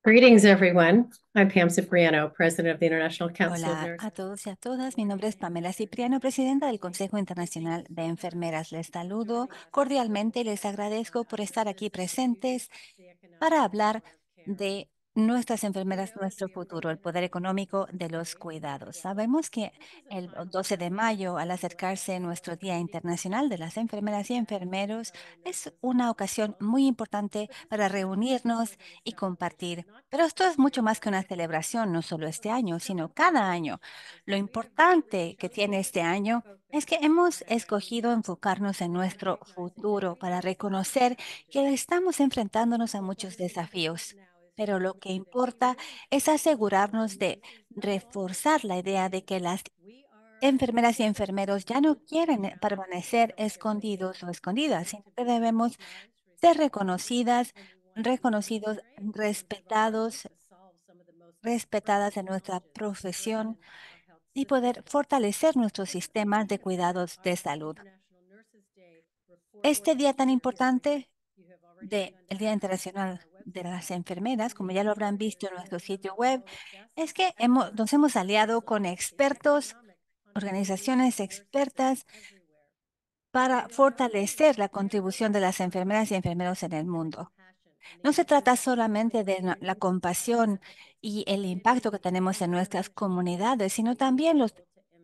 Greetings, everyone. I'm Pam Cipriano, President of the International Council of Hola Nurses. a todos y a todas. Mi nombre es Pamela Cipriano, presidenta del Consejo Internacional de Enfermeras. Les saludo cordialmente y les agradezco por estar aquí presentes para hablar de nuestras enfermeras, nuestro futuro, el poder económico de los cuidados. Sabemos que el 12 de mayo, al acercarse nuestro Día Internacional de las Enfermeras y Enfermeros, es una ocasión muy importante para reunirnos y compartir. Pero esto es mucho más que una celebración, no solo este año, sino cada año. Lo importante que tiene este año es que hemos escogido enfocarnos en nuestro futuro para reconocer que estamos enfrentándonos a muchos desafíos. Pero lo que importa es asegurarnos de reforzar la idea de que las enfermeras y enfermeros ya no quieren permanecer escondidos o escondidas, sino que debemos ser reconocidos, respetadas en nuestra profesión y poder fortalecer nuestros sistemas de cuidados de salud. Este día tan importante del Día Internacional de las Enfermeras, como ya lo habrán visto en nuestro sitio web, es que nos hemos aliado con expertos, organizaciones expertas para fortalecer la contribución de las enfermeras y enfermeros en el mundo. No se trata solamente de la compasión y el impacto que tenemos en nuestras comunidades, sino también los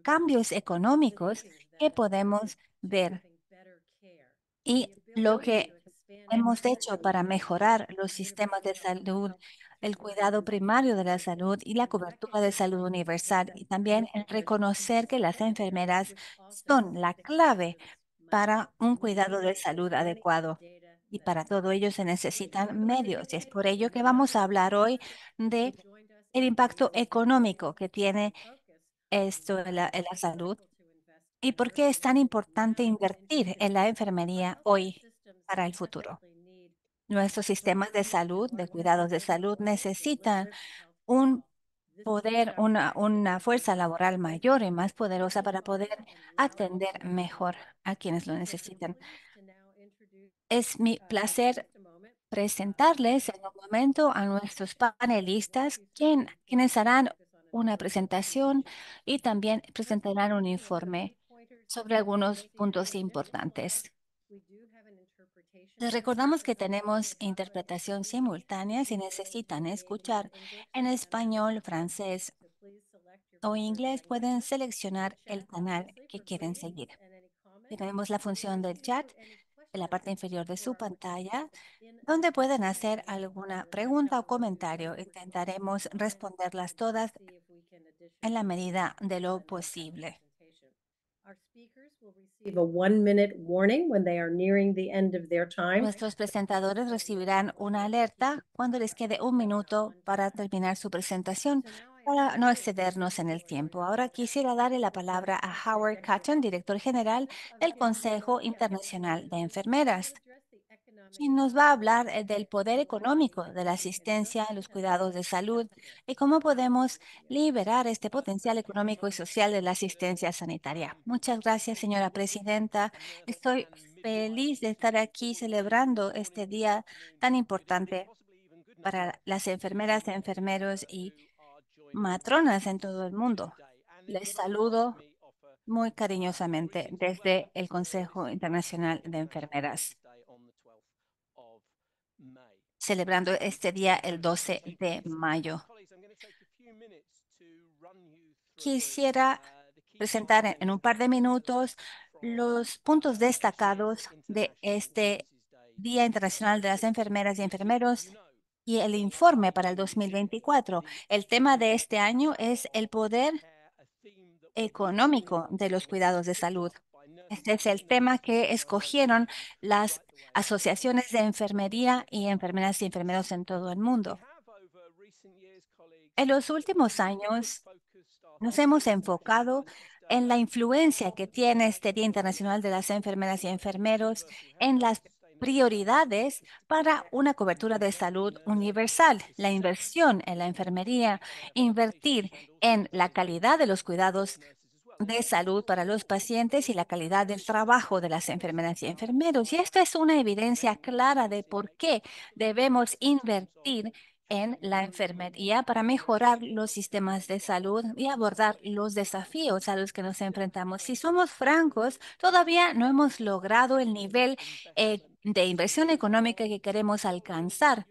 cambios económicos que podemos ver y lo que hemos hecho para mejorar los sistemas de salud, el cuidado primario de la salud y la cobertura de salud universal, y también el reconocer que las enfermeras son la clave para un cuidado de salud adecuado. Y para todo ello se necesitan medios. Y es por ello que vamos a hablar hoy de el impacto económico que tiene esto en la salud y por qué es tan importante invertir en la enfermería hoy para el futuro. Nuestros sistemas de salud, de cuidados de salud, necesitan un poder, una fuerza laboral mayor y más poderosa para poder atender mejor a quienes lo necesitan. Es mi placer presentarles en un momento a nuestros panelistas, quienes harán una presentación y también presentarán un informe sobre algunos puntos importantes. Les recordamos que tenemos interpretación simultánea si necesitan escuchar en español, francés o inglés. Pueden seleccionar el canal que quieren seguir. Tenemos la función del chat en la parte inferior de su pantalla, donde pueden hacer alguna pregunta o comentario. Intentaremos responderlas todas en la medida de lo posible. Receive a 1-minute warning when they are nearing the end of their time. Nuestros presentadores recibirán una alerta cuando les quede un minuto para terminar su presentación, para no excedernos en el tiempo. Ahora quisiera darle la palabra a Howard Cotton, director general del Consejo Internacional de Enfermeras, quien nos va a hablar del poder económico de la asistencia a los cuidados de salud y cómo podemos liberar este potencial económico y social de la asistencia sanitaria. Muchas gracias, señora presidenta. Estoy feliz de estar aquí celebrando este día tan importante para las enfermeras, enfermeros y matronas en todo el mundo. Les saludo muy cariñosamente desde el Consejo Internacional de Enfermeras, celebrando este día el 12 de mayo. Quisiera presentar en un par de minutos los puntos destacados de este Día Internacional de las Enfermeras y Enfermeros y el informe para el 2024. El tema de este año es el poder económico de los cuidados de salud. Este es el tema que escogieron las asociaciones de enfermería y enfermeras y enfermeros en todo el mundo. En los últimos años nos hemos enfocado en la influencia que tiene este Día Internacional de las Enfermeras y Enfermeros en las prioridades para una cobertura de salud universal, la inversión en la enfermería, invertir en la calidad de los cuidados de salud para los pacientes y la calidad del trabajo de las enfermeras y enfermeros. Y esto es una evidencia clara de por qué debemos invertir en la enfermería para mejorar los sistemas de salud y abordar los desafíos a los que nos enfrentamos. Si somos francos, todavía no hemos logrado el nivel de inversión económica que queremos alcanzar.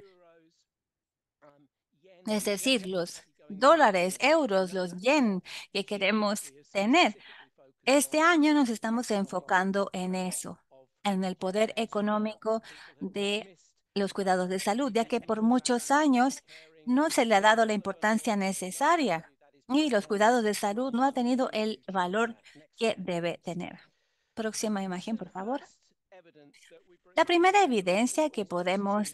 Es decir, los dólares, euros, los yen que queremos tener. Este año nos estamos enfocando en eso, en el poder económico de los cuidados de salud, ya que por muchos años no se le ha dado la importancia necesaria y los cuidados de salud no ha tenido el valor que debe tener. Próxima imagen, por favor. La primera evidencia que podemos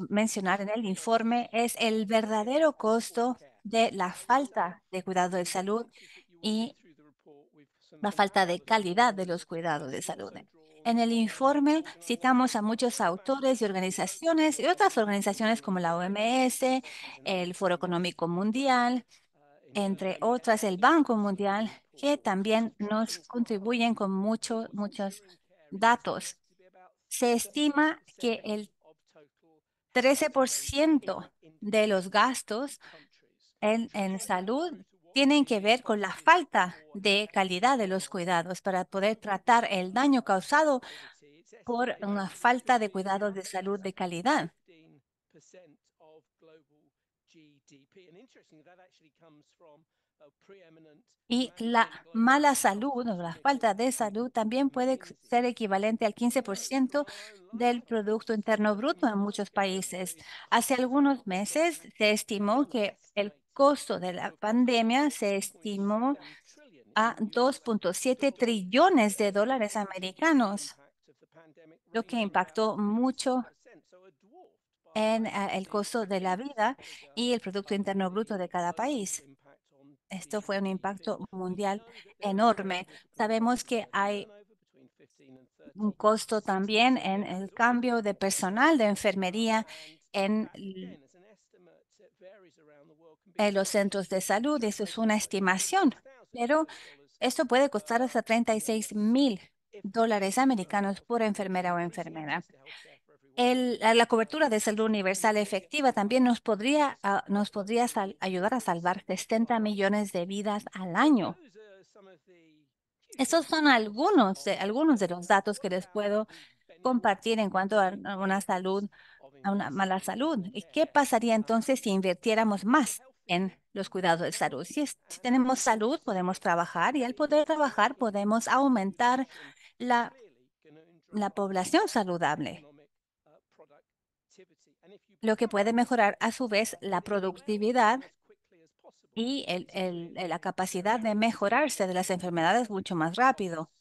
mencionar en el informe es el verdadero costo de la falta de cuidado de salud y la falta de calidad de los cuidados de salud. En el informe citamos a muchos autores y organizaciones y otras organizaciones como la OMS, el Foro Económico Mundial, entre otras el Banco Mundial, que también nos contribuyen con muchos datos. Se estima que el 13% de los gastos en salud tienen que ver con la falta de calidad de los cuidados para poder tratar el daño causado por una falta de cuidados de salud de calidad. Y la mala salud o la falta de salud también puede ser equivalente al 15% del Producto Interno Bruto en muchos países. Hace algunos meses se estimó que el costo de la pandemia se estimó a 2.7 trillones de dólares americanos, lo que impactó mucho en el costo de la vida y el Producto Interno Bruto de cada país. Esto fue un impacto mundial enorme. Sabemos que hay un costo también en el cambio de personal de enfermería en los centros de salud. Eso es una estimación, pero esto puede costar hasta $36,000 americanos por enfermera o enfermera. La cobertura de salud universal efectiva también nos podría ayudar a salvar 60 millones de vidas al año. Estos son algunos de los datos que les puedo compartir en cuanto a una mala salud. ¿Y qué pasaría entonces si invirtiéramos más en los cuidados de salud? Si tenemos salud, podemos trabajar y al poder trabajar podemos aumentar la, la población saludable, lo que puede mejorar a su vez la productividad y la capacidad de mejorarse de las enfermedades mucho más rápido.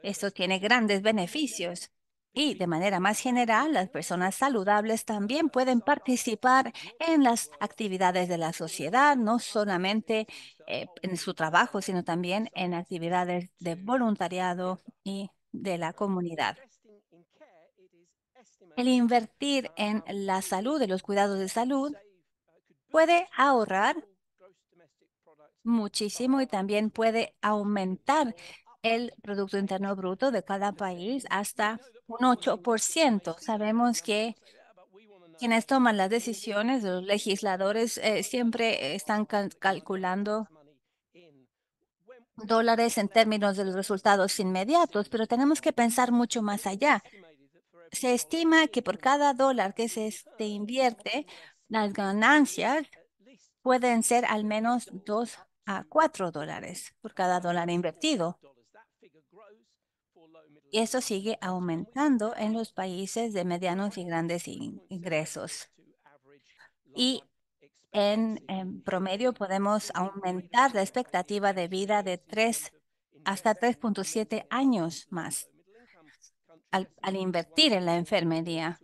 Esto tiene grandes beneficios. Y de manera más general, las personas saludables también pueden participar en las actividades de la sociedad, no solamente en su trabajo, sino también en actividades de voluntariado y de la comunidad. El invertir en la salud, de los cuidados de salud, puede ahorrar muchísimo y también puede aumentar el Producto Interno Bruto de cada país hasta un 8%. Sabemos que quienes toman las decisiones, los legisladores, siempre están calculando dólares en términos de los resultados inmediatos, pero tenemos que pensar mucho más allá. Se estima que por cada dólar que se invierte, las ganancias pueden ser al menos $2 a $4 por cada dólar invertido. Y eso sigue aumentando en los países de medianos y grandes ingresos. Y en promedio podemos aumentar la expectativa de vida de 3 hasta 3.7 años más al invertir en la enfermería.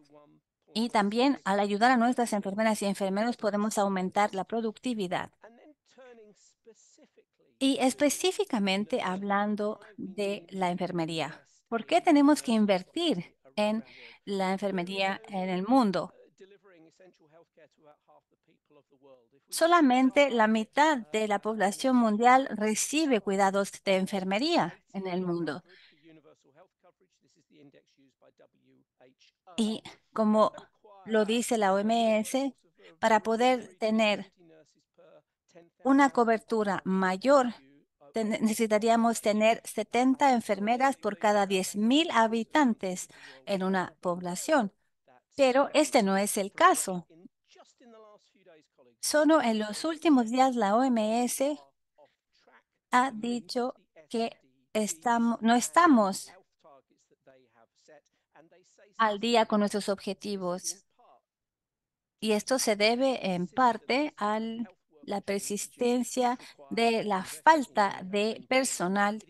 Y también al ayudar a nuestras enfermeras y enfermeros podemos aumentar la productividad. Y específicamente hablando de la enfermería, ¿por qué tenemos que invertir en la enfermería en el mundo? Solamente la mitad de la población mundial recibe cuidados de enfermería en el mundo. Y como lo dice la OMS, para poder tener una cobertura mayor, necesitaríamos tener 70 enfermeras por cada 10.000 habitantes en una población. Pero este no es el caso. Solo en los últimos días la OMS ha dicho que no estamos al día con nuestros objetivos. Y esto se debe en parte a la persistencia de la falta de personal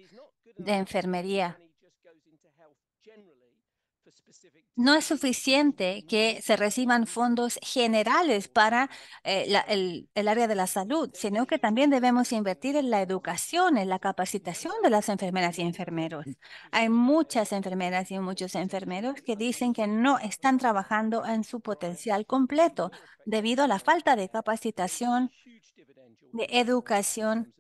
de enfermería. No es suficiente que se reciban fondos generales para el área de la salud, sino que también debemos invertir en la educación, en la capacitación de las enfermeras y enfermeros. Hay muchas enfermeras y muchos enfermeros que dicen que no están trabajando en su potencial completo debido a la falta de capacitación, de educación,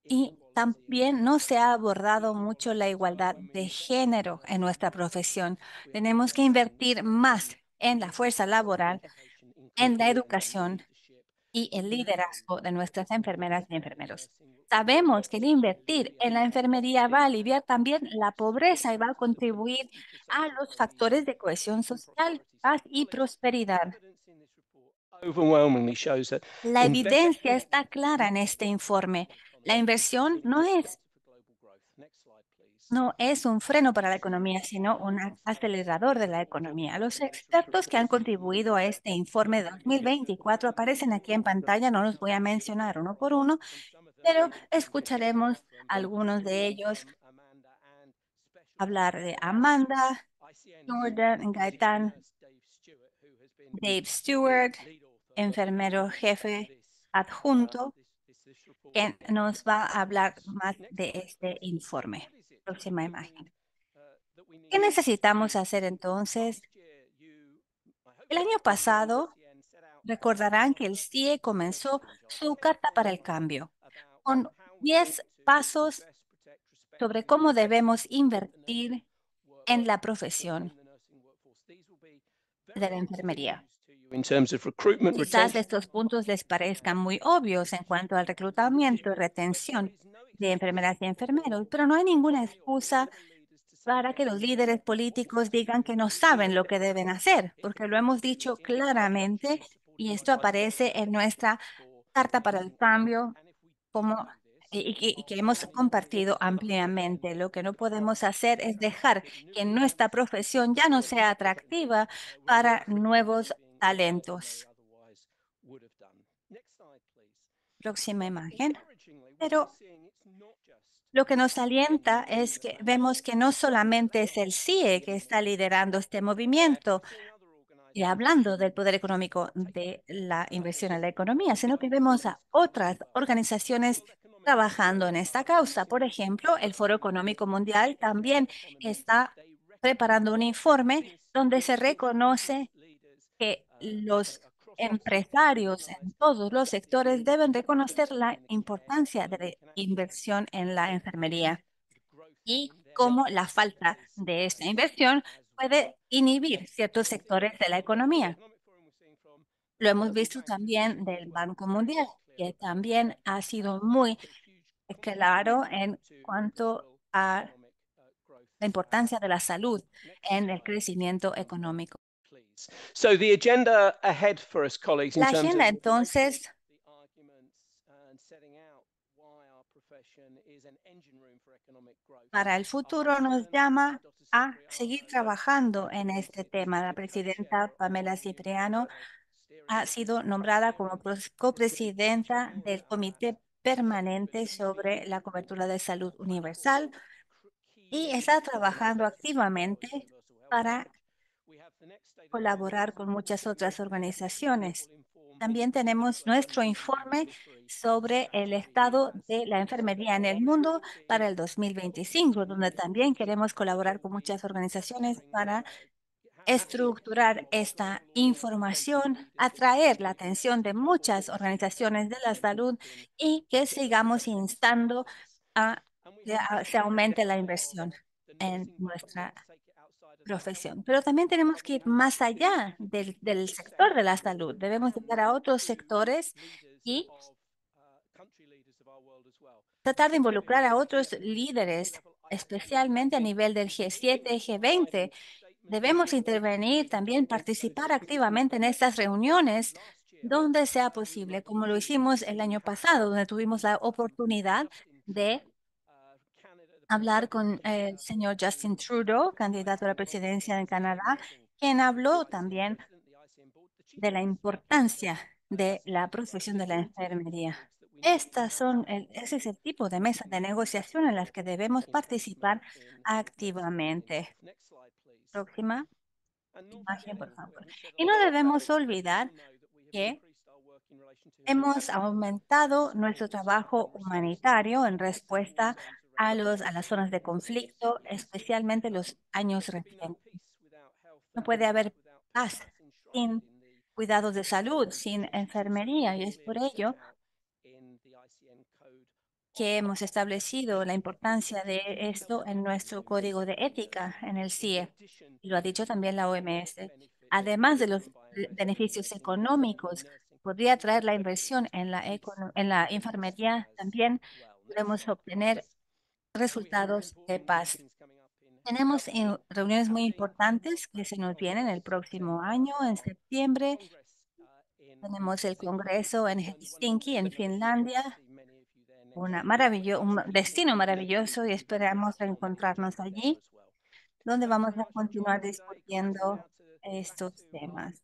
y también no se ha abordado mucho la igualdad de género en nuestra profesión. Tenemos que invertir más en la fuerza laboral, en la educación y el liderazgo de nuestras enfermeras y enfermeros. Sabemos que el invertir en la enfermería va a aliviar también la pobreza y va a contribuir a los factores de cohesión social, paz y prosperidad. La evidencia está clara en este informe. La inversión no es un freno para la economía, sino un acelerador de la economía. Los expertos que han contribuido a este informe de 2024 aparecen aquí en pantalla, no los voy a mencionar uno por uno, pero escucharemos algunos de ellos hablar de Amanda, Jordan, Gaetán, Dave Stewart, enfermero jefe adjunto, que nos va a hablar más de este informe. Próxima imagen. ¿Qué necesitamos hacer entonces? El año pasado, recordarán que el CIE comenzó su Carta para el Cambio con 10 pasos sobre cómo debemos invertir en la profesión de la enfermería. Quizás estos puntos les parezcan muy obvios en cuanto al reclutamiento y retención de enfermeras y enfermeros, pero no hay ninguna excusa para que los líderes políticos digan que no saben lo que deben hacer, porque lo hemos dicho claramente y esto aparece en nuestra Carta para el Cambio como, y que hemos compartido ampliamente. Lo que no podemos hacer es dejar que nuestra profesión ya no sea atractiva para nuevos talentos. Próxima imagen. Pero lo que nos alienta es que vemos que no solamente es el CIE que está liderando este movimiento y hablando del poder económico de la inversión en la economía, sino que vemos a otras organizaciones trabajando en esta causa. Por ejemplo, el Foro Económico Mundial también está preparando un informe donde se reconoce que los empresarios en todos los sectores deben reconocer la importancia de la inversión en la enfermería y cómo la falta de esta inversión puede inhibir ciertos sectores de la economía. Lo hemos visto también del Banco Mundial, que también ha sido muy claro en cuanto a la importancia de la salud en el crecimiento económico. La agenda entonces para el futuro nos llama a seguir trabajando en este tema. La presidenta Pamela Cipriano ha sido nombrada como copresidenta del Comité Permanente sobre la Cobertura de Salud Universal y está trabajando activamente para colaborar con muchas otras organizaciones. También tenemos nuestro informe sobre el estado de la enfermería en el mundo para el 2025, donde también queremos colaborar con muchas organizaciones para estructurar esta información, atraer la atención de muchas organizaciones de la salud y que sigamos instando a que se aumente la inversión en nuestra profesión. Pero también tenemos que ir más allá del sector de la salud. Debemos llegar a otros sectores y tratar de involucrar a otros líderes, especialmente a nivel del G7, G20. Debemos intervenir, también participar activamente en estas reuniones donde sea posible, como lo hicimos el año pasado, donde tuvimos la oportunidad de hablar con el señor Justin Trudeau, candidato a la presidencia de Canadá, quien habló también de la importancia de la profesión de la enfermería. Ese es el tipo de mesa de negociación en las que debemos participar activamente. Próxima imagen, por favor. Y no debemos olvidar que hemos aumentado nuestro trabajo humanitario en respuesta a las zonas de conflicto, especialmente los años recientes. No puede haber paz sin cuidados de salud, sin enfermería, y es por ello que hemos establecido la importancia de esto en nuestro código de ética en el CIE, y lo ha dicho también la OMS. Además de los beneficios económicos, podría traer la inversión en en la enfermería, también podemos obtener resultados de paz. Tenemos reuniones muy importantes que se nos vienen el próximo año, en septiembre. Tenemos el Congreso en Helsinki, en Finlandia, un destino maravilloso, y esperamos encontrarnos allí, donde vamos a continuar discutiendo estos temas.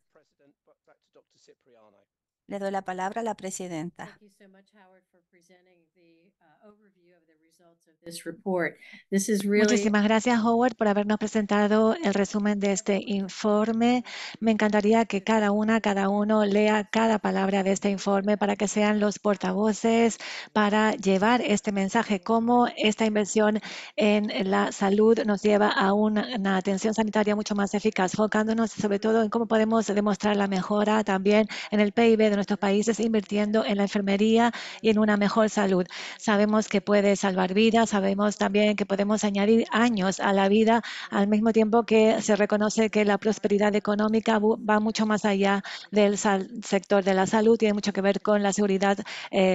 Le doy la palabra a la presidenta. Thank you so much, Howard, for presenting the overview of the results of this report. This is really Muchísimas gracias, Howard, por habernos presentado el resumen de este informe. Me encantaría que cada uno lea cada palabra de este informe para que sean los portavoces para llevar este mensaje, cómo esta inversión en la salud nos lleva a una atención sanitaria mucho más eficaz, enfocándonos sobre todo en cómo podemos demostrar la mejora también en el PIB de nuestros países, invirtiendo en la enfermería y en una mejor salud. Sabemos que puede salvar vidas, sabemos también que podemos añadir años a la vida, al mismo tiempo que se reconoce que la prosperidad económica va mucho más allá del sector de la salud, tiene mucho que ver con la seguridad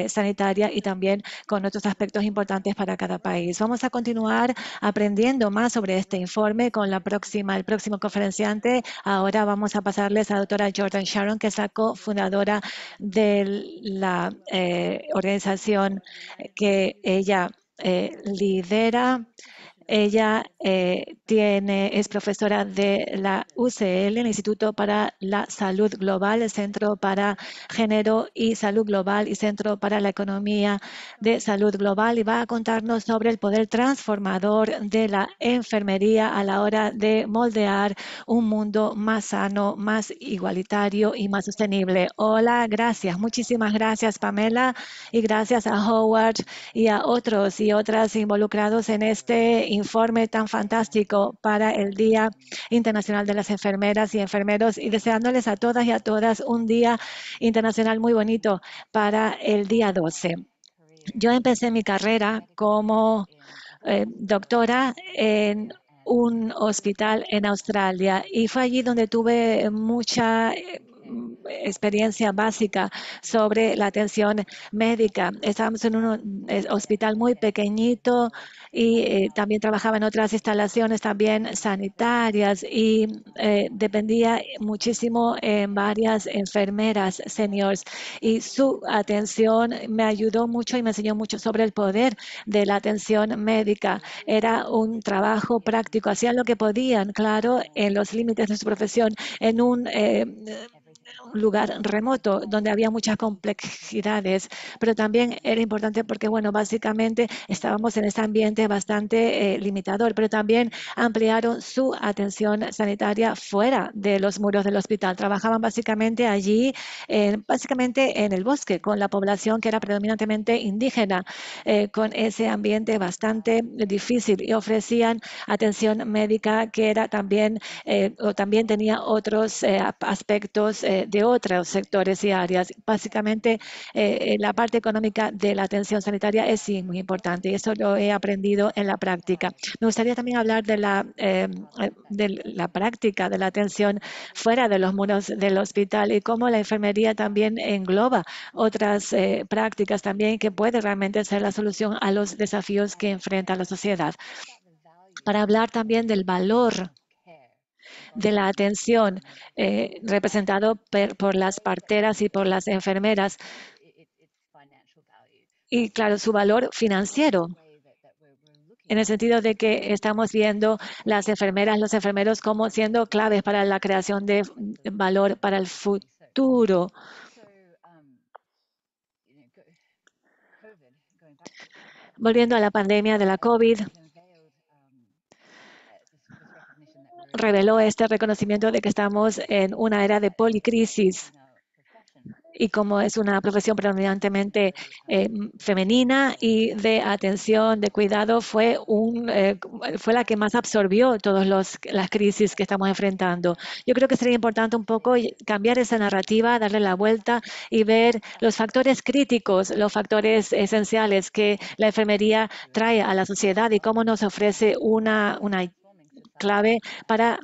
sanitaria y también con otros aspectos importantes para cada país. Vamos a continuar aprendiendo más sobre este informe con el próximo conferenciante. Ahora vamos a pasarles a la doctora Jordan Sharon, que es la cofundadora de la organización que ella lidera. Ella es profesora de la UCL, el Instituto para la Salud Global, el Centro para Género y Salud Global y Centro para la Economía de Salud Global, y va a contarnos sobre el poder transformador de la enfermería a la hora de moldear un mundo más sano, más igualitario y más sostenible. Hola, gracias. Muchísimas gracias, Pamela, y gracias a Howard y a otros y otras involucrados en este informe tan fantástico para el Día Internacional de las Enfermeras y Enfermeros, y deseándoles a todas y a todas un día internacional muy bonito para el día 12. Yo empecé mi carrera como doctora en un hospital en Australia, y fue allí donde tuve mucha experiencia básica sobre la atención médica. Estábamos en un hospital muy pequeñito y también trabajaba en otras instalaciones también sanitarias, y dependía muchísimo en varias enfermeras seniors, y su atención me ayudó mucho y me enseñó mucho sobre el poder de la atención médica. Era un trabajo práctico, hacían lo que podían, claro, en los límites de su profesión, en un lugar remoto donde había muchas complejidades, pero también era importante porque, bueno, básicamente estábamos en este ambiente bastante limitador, pero también ampliaron su atención sanitaria fuera de los muros del hospital. Trabajaban básicamente allí, básicamente en el bosque, con la población que era predominantemente indígena, con ese ambiente bastante difícil, y ofrecían atención médica que era también, o también tenía otros aspectos de otros sectores y áreas. Básicamente, la parte económica de la atención sanitaria es sí muy importante y eso lo he aprendido en la práctica. Me gustaría también hablar de la práctica de la atención fuera de los muros del hospital y cómo la enfermería también engloba otras prácticas también que puede realmente ser la solución a los desafíos que enfrenta la sociedad. Para hablar también del valor de la atención representado por las parteras y por las enfermeras y, claro, su valor financiero, en el sentido de que estamos viendo las enfermeras, los enfermeros como siendo claves para la creación de valor para el futuro. Volviendo a la pandemia de la COVID, reveló este reconocimiento de que estamos en una era de policrisis. Y como es una profesión predominantemente femenina y de atención, de cuidado, fue la que más absorbió todas las crisis que estamos enfrentando. Yo creo que sería importante un poco cambiar esa narrativa, darle la vuelta y ver los factores críticos, los factores esenciales que la enfermería trae a la sociedad y cómo nos ofrece una clave para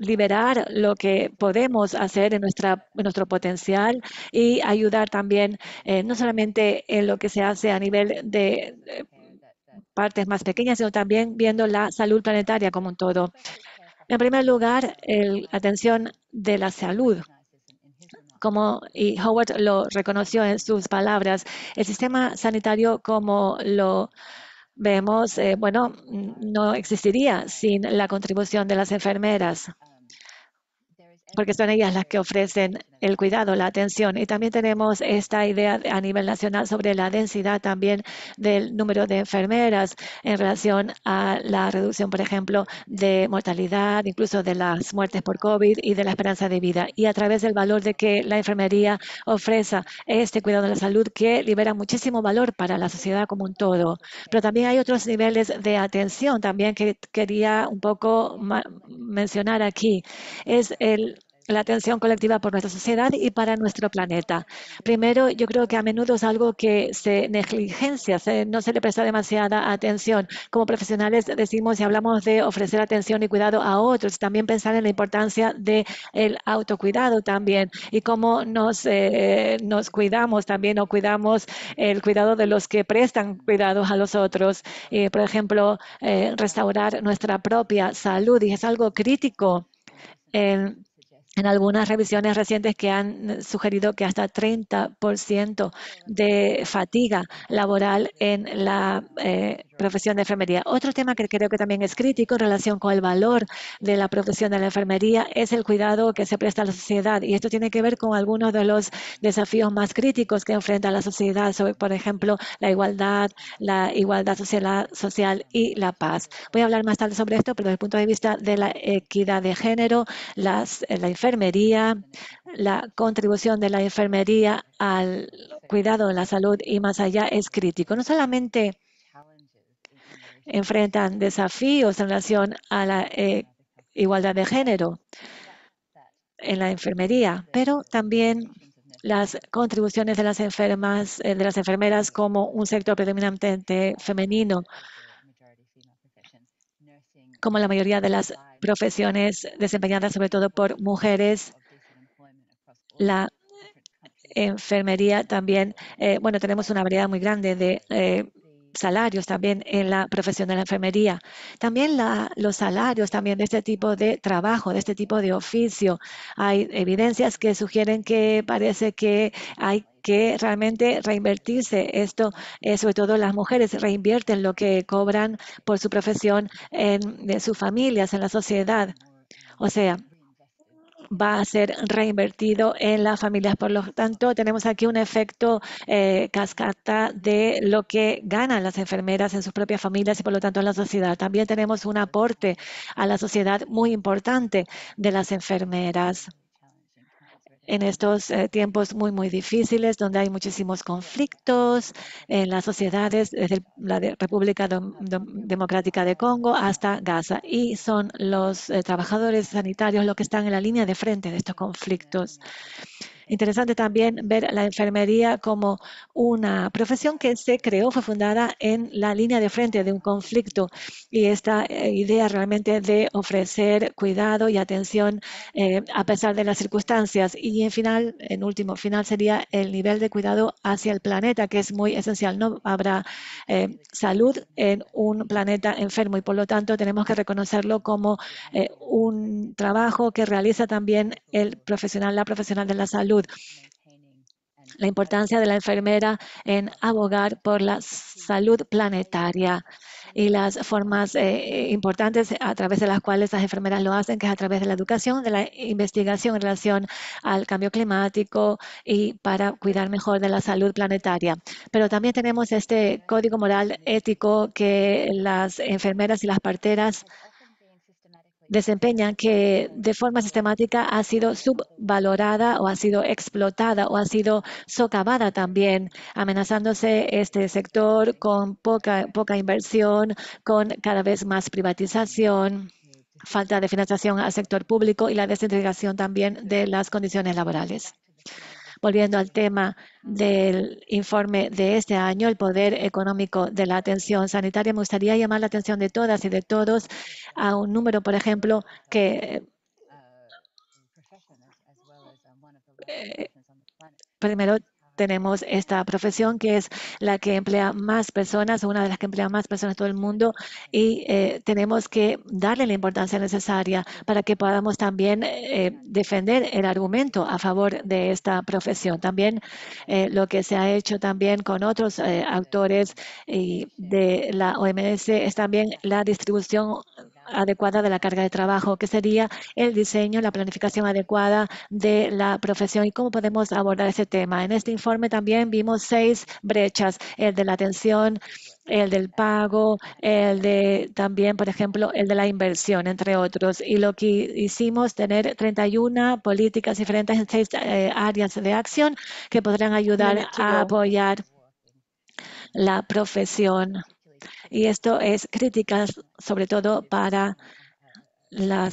liberar lo que podemos hacer en nuestro potencial y ayudar también no solamente en lo que se hace a nivel de partes más pequeñas, sino también viendo la salud planetaria como un todo. En primer lugar, la atención de la salud. Y Howard lo reconoció en sus palabras, el sistema sanitario como lo vemos, no existiría sin la contribución de las enfermeras, porque son ellas las que ofrecen el cuidado, la atención. Y también tenemos esta idea a nivel nacional sobre la densidad también del número de enfermeras en relación a la reducción, por ejemplo, de mortalidad, incluso de las muertes por COVID y de la esperanza de vida. Y a través del valor de que la enfermería ofrece este cuidado de la salud que libera muchísimo valor para la sociedad como un todo. Pero también hay otros niveles de atención también que quería un poco mencionar aquí. Es la atención colectiva por nuestra sociedad y para nuestro planeta. Primero, yo creo que a menudo es algo que se negligencia, no se le presta demasiada atención. Como profesionales decimos y hablamos de ofrecer atención y cuidado a otros, también pensar en la importancia del autocuidado también y cómo nos cuidamos también o cuidamos el cuidado de los que prestan cuidados a los otros. Por ejemplo, restaurar nuestra propia salud y es algo crítico. En algunas revisiones recientes que han sugerido que hasta 30% de fatiga laboral en la profesión de enfermería. Otro tema que creo que también es crítico en relación con el valor de la profesión de la enfermería es el cuidado que se presta a la sociedad. Y esto tiene que ver con algunos de los desafíos más críticos que enfrenta la sociedad, sobre, por ejemplo, la igualdad social y la paz. Voy a hablar más tarde sobre esto, pero desde el punto de vista de la equidad de género, la enfermería, la contribución de la enfermería al cuidado de la salud y más allá es crítico. No solamente enfrentan desafíos en relación a la igualdad de género en la enfermería, pero también las contribuciones de las enfermeras como un sector predominantemente femenino, como la mayoría de las profesiones desempeñadas sobre todo por mujeres. La enfermería también, tenemos una variedad muy grande de salarios también en la profesión de la enfermería. También los salarios también de este tipo de trabajo, de este tipo de oficio. Hay evidencias que sugieren que parece que hay que realmente reinvertirse esto, sobre todo las mujeres reinvierten lo que cobran por su profesión de sus familias, en la sociedad. O sea, va a ser reinvertido en las familias. Por lo tanto, tenemos aquí un efecto cascada de lo que ganan las enfermeras en sus propias familias y, por lo tanto, en la sociedad. También tenemos un aporte a la sociedad muy importante de las enfermeras en estos tiempos muy difíciles, donde hay muchísimos conflictos en las sociedades, desde la República Democrática de Congo hasta Gaza. Y son los trabajadores sanitarios los que están en la línea de frente de estos conflictos. Interesante también ver la enfermería como una profesión que se creó, fue fundada en la línea de frente de un conflicto, y esta idea realmente de ofrecer cuidado y atención a pesar de las circunstancias. Y en último final sería el nivel de cuidado hacia el planeta, que es muy esencial. No habrá salud en un planeta enfermo, y por lo tanto tenemos que reconocerlo como un trabajo que realiza también la profesional de la salud. La importancia de la enfermera en abogar por la salud planetaria y las formas importantes a través de las cuales las enfermeras lo hacen, que es a través de la educación, de la investigación en relación al cambio climático y para cuidar mejor de la salud planetaria. Pero también tenemos este código moral ético que las enfermeras y las parteras desempeñan, que de forma sistemática ha sido subvalorada o ha sido explotada o ha sido socavada también, amenazándose este sector con poca inversión, con cada vez más privatización, falta de financiación al sector público y la desintegración también de las condiciones laborales. Volviendo al tema del informe de este año, el poder económico de la atención sanitaria, me gustaría llamar la atención de todas y de todos a un número, por ejemplo, que primero tenemos esta profesión que es la que emplea más personas, una de las que emplea más personas en todo el mundo, y tenemos que darle la importancia necesaria para que podamos también defender el argumento a favor de esta profesión. También lo que se ha hecho también con otros actores de la OMS es también la distribución adecuada de la carga de trabajo, que sería el diseño, la planificación adecuada de la profesión y cómo podemos abordar ese tema. En este informe también vimos 6 brechas: el de la atención, el del pago, el de también, por ejemplo, el de la inversión, entre otros. Y lo que hicimos, tener 31 políticas diferentes en 6 áreas de acción que podrán ayudar a apoyar la profesión. Y esto es crítica sobre todo para la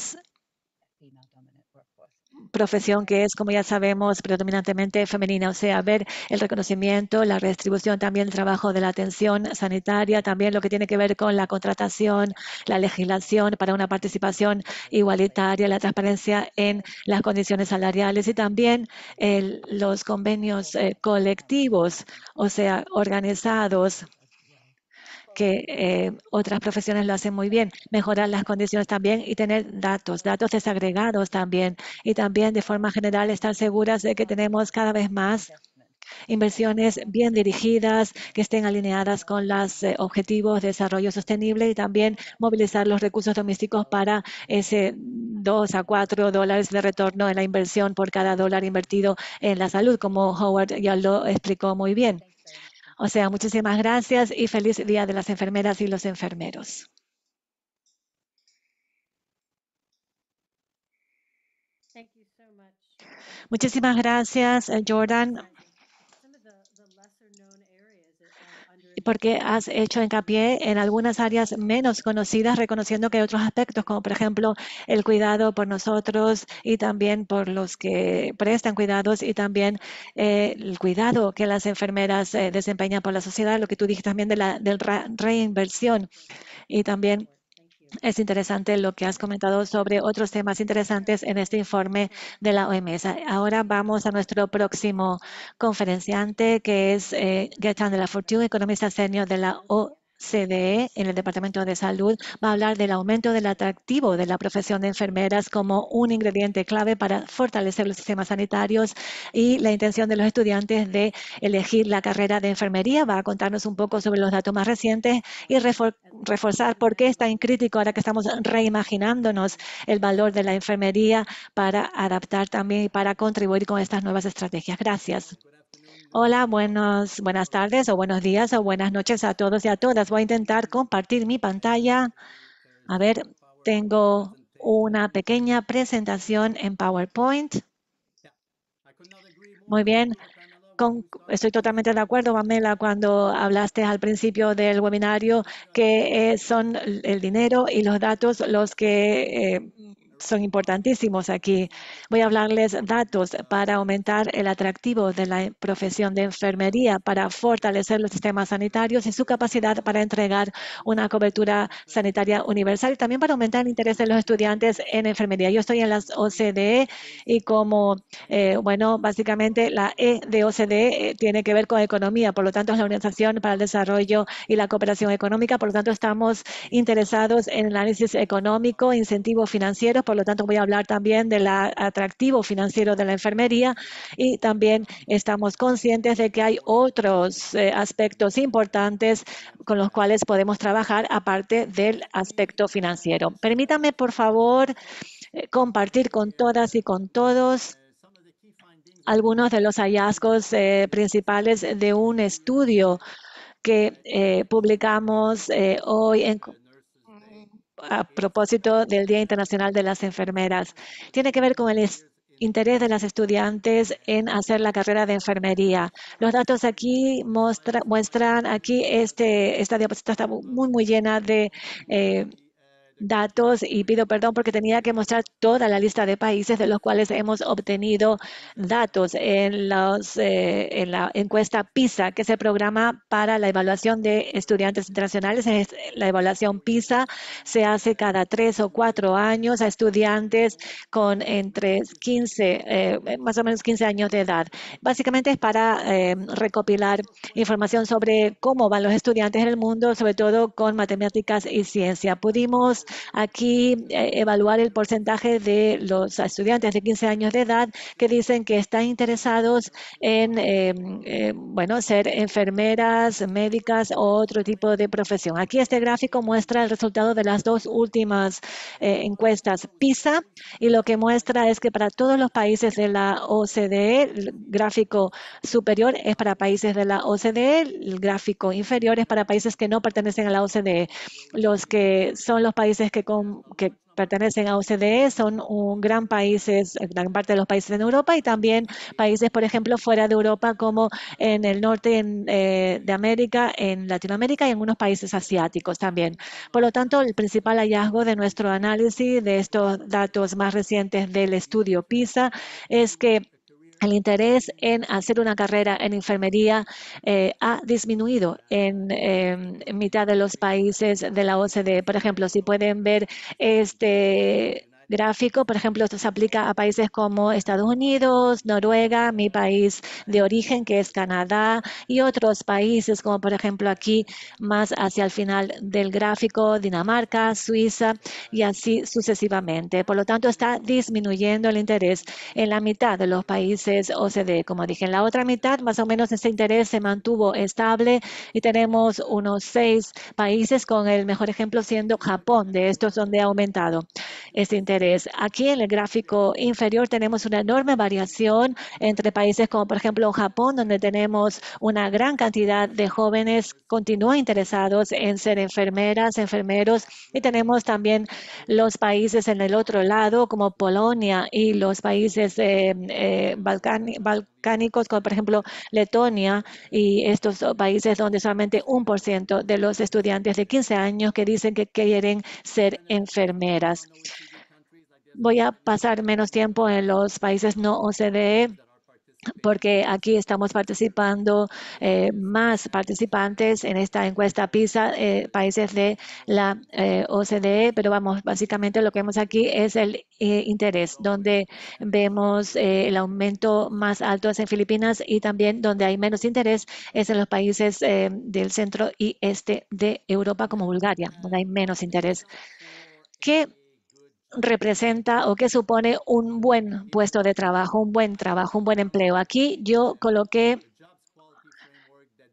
profesión que es, como ya sabemos, predominantemente femenina. O sea, ver el reconocimiento, la redistribución también del trabajo de la atención sanitaria, también lo que tiene que ver con la contratación, la legislación para una participación igualitaria, la transparencia en las condiciones salariales y también los convenios colectivos, o sea, organizados, que otras profesiones lo hacen muy bien, mejorar las condiciones también y tener datos desagregados también, y también de forma general estar seguras de que tenemos cada vez más inversiones bien dirigidas, que estén alineadas con los objetivos de desarrollo sostenible, y también movilizar los recursos domésticos para ese 2 a 4 dólares de retorno en la inversión por cada dólar invertido en la salud, como Howard ya lo explicó muy bien. O sea, muchísimas gracias y feliz Día de las Enfermeras y los Enfermeros. Muchísimas gracias, Jordan, porque has hecho hincapié en algunas áreas menos conocidas, reconociendo que hay otros aspectos, como por ejemplo el cuidado por nosotros y también por los que prestan cuidados, y también el cuidado que las enfermeras desempeñan por la sociedad, lo que tú dijiste también de la reinversión. Y también es interesante lo que has comentado sobre otros temas interesantes en este informe de la OMS. Ahora vamos a nuestro próximo conferenciante, que es Gaetan de la Fortune, economista senior de la OCDE en el Departamento de Salud. Va a hablar del aumento del atractivo de la profesión de enfermeras como un ingrediente clave para fortalecer los sistemas sanitarios y la intención de los estudiantes de elegir la carrera de enfermería. Va a contarnos un poco sobre los datos más recientes y reforzar por qué es tan crítico ahora que estamos reimaginándonos el valor de la enfermería para adaptar también y para contribuir con estas nuevas estrategias. Gracias. Hola, buenas tardes o buenos días o buenas noches a todos y a todas. Voy a intentar compartir mi pantalla. A ver, tengo una pequeña presentación en PowerPoint. Muy bien. Estoy totalmente de acuerdo, Pamela, cuando hablaste al principio del webinario que son el dinero y los datos los que son importantísimos aquí. Voy a hablarles datos para aumentar el atractivo de la profesión de enfermería, para fortalecer los sistemas sanitarios y su capacidad para entregar una cobertura sanitaria universal y también para aumentar el interés de los estudiantes en enfermería. Yo estoy en las OCDE y como, bueno, básicamente la E de OCDE tiene que ver con economía, por lo tanto es la Organización para el Desarrollo y la Cooperación Económica, por lo tanto estamos interesados en análisis económico, incentivos financieros, por lo tanto voy a hablar también del atractivo financiero de la enfermería y también estamos conscientes de que hay otros aspectos importantes con los cuales podemos trabajar aparte del aspecto financiero. Permítame, por favor, compartir con todas y con todos algunos de los hallazgos principales de un estudio que publicamos hoy a propósito del Día Internacional de las Enfermeras. Tiene que ver con el interés de las estudiantes en hacer la carrera de enfermería. Los datos aquí muestran aquí esta diapositiva está muy llena de datos y pido perdón porque tenía que mostrar toda la lista de países de los cuales hemos obtenido datos en la encuesta PISA, que es el programa para la evaluación de estudiantes internacionales. La evaluación PISA se hace cada 3 o 4 años a estudiantes con entre 15, más o menos 15 años de edad. Básicamente es para recopilar información sobre cómo van los estudiantes en el mundo, sobre todo con matemáticas y ciencia. Pudimos aquí evaluar el porcentaje de los estudiantes de 15 años de edad que dicen que están interesados en bueno, ser enfermeras, médicas o otro tipo de profesión. Aquí este gráfico muestra el resultado de las dos últimas encuestas PISA y lo que muestra es que para todos los países de la OCDE, el gráfico superior es para países de la OCDE, el gráfico inferior es para países que no pertenecen a la OCDE. Los que son los países que pertenecen a OCDE son gran parte de los países en Europa y también países, por ejemplo, fuera de Europa, como en el norte de América, en Latinoamérica y en algunos países asiáticos también. Por lo tanto, el principal hallazgo de nuestro análisis de estos datos más recientes del estudio PISA es que el interés en hacer una carrera en enfermería ha disminuido en mitad de los países de la OCDE. Por ejemplo, si pueden ver este gráfico, por ejemplo, esto se aplica a países como Estados Unidos, Noruega, mi país de origen, que es Canadá, y otros países, como por ejemplo aquí más hacia el final del gráfico, Dinamarca, Suiza y así sucesivamente. Por lo tanto, está disminuyendo el interés en la mitad de los países OCDE. Como dije, en la otra mitad, más o menos ese interés se mantuvo estable y tenemos unos 6 países, con el mejor ejemplo siendo Japón, de estos donde ha aumentado este interés. Aquí en el gráfico inferior tenemos una enorme variación entre países como por ejemplo Japón, donde tenemos una gran cantidad de jóvenes continúan interesados en ser enfermeras, enfermeros, y tenemos también los países en el otro lado, como Polonia y los países balcánicos, como por ejemplo Letonia, y estos países donde solamente 1% de los estudiantes de 15 años que dicen que quieren ser enfermeras. Voy a pasar menos tiempo en los países no OCDE porque aquí estamos participando más participantes en esta encuesta PISA, países de la OCDE, pero vamos, básicamente lo que vemos aquí es el interés, donde vemos el aumento más alto es en Filipinas y también donde hay menos interés es en los países del centro y este de Europa, como Bulgaria, donde hay menos interés. ¿Qué representa o qué supone un buen puesto de trabajo, un buen empleo? Aquí yo coloqué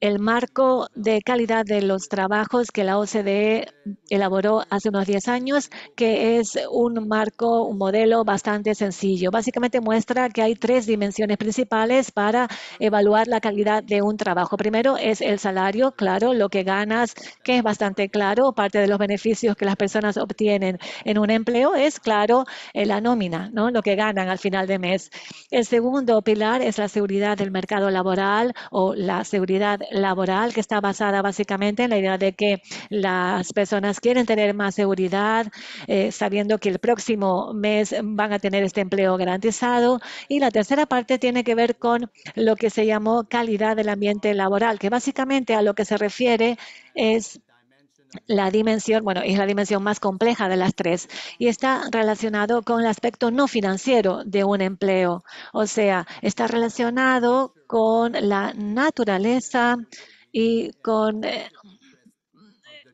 el marco de calidad de los trabajos que la OCDE elaboró hace unos 10 años, que es un marco, un modelo bastante sencillo. Básicamente muestra que hay 3 dimensiones principales para evaluar la calidad de un trabajo. Primero es el salario, claro, lo que ganas, que es bastante claro. Parte de los beneficios que las personas obtienen en un empleo es, claro, la nómina, ¿no? Lo que ganan al final de mes. El segundo pilar es la seguridad del mercado laboral o la seguridad laboral, que está basada básicamente en la idea de que las personas quieren tener más seguridad, sabiendo que el próximo mes van a tener este empleo garantizado. Y la tercera parte tiene que ver con lo que se llamó calidad del ambiente laboral, que básicamente a lo que se refiere es la dimensión, bueno, es la dimensión más compleja de las 3 y está relacionado con el aspecto no financiero de un empleo. O sea, está relacionado con la naturaleza y con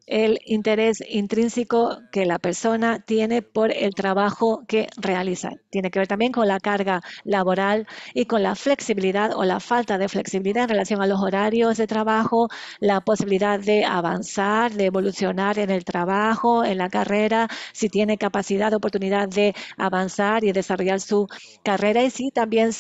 el interés intrínseco que la persona tiene por el trabajo que realiza. Tiene que ver también con la carga laboral y con la flexibilidad o la falta de flexibilidad en relación a los horarios de trabajo, la posibilidad de avanzar, de evolucionar en el trabajo, en la carrera, si tiene capacidad, oportunidad de avanzar y desarrollar su carrera y si también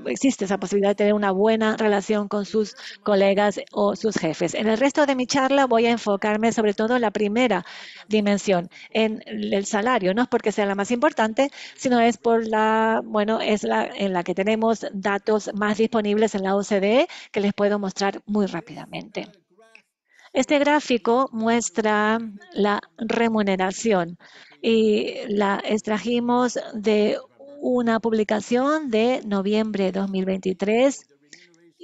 existe esa posibilidad de tener una buena relación con sus colegas o sus jefes. En el resto de mi charla voy a enfocarme sobre todo en la primera dimensión, en el salario. No es porque sea la más importante, sino es por es la en la que tenemos datos más disponibles en la OCDE que les puedo mostrar muy rápidamente. Este gráfico muestra la remuneración y la extrajimos de una publicación de noviembre de 2023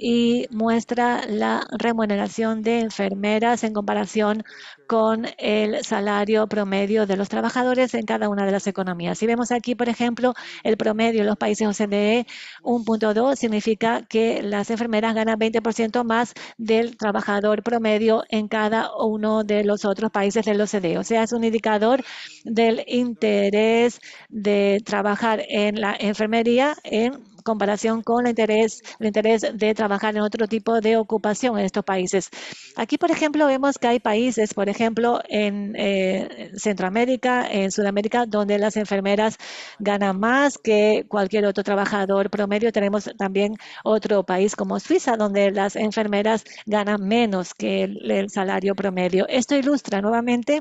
y muestra la remuneración de enfermeras en comparación con el salario promedio de los trabajadores en cada una de las economías. Si vemos aquí, por ejemplo, el promedio en los países OCDE, 1.2 significa que las enfermeras ganan 20% más del trabajador promedio en cada uno de los otros países del OCDE. O sea, es un indicador del interés de trabajar en la enfermería en comparación con el interés de trabajar en otro tipo de ocupación en estos países. Aquí, por ejemplo, vemos que hay países, por ejemplo, en Centroamérica, en Sudamérica, donde las enfermeras ganan más que cualquier otro trabajador promedio. Tenemos también otro país como Suiza, donde las enfermeras ganan menos que el salario promedio. Esto ilustra nuevamente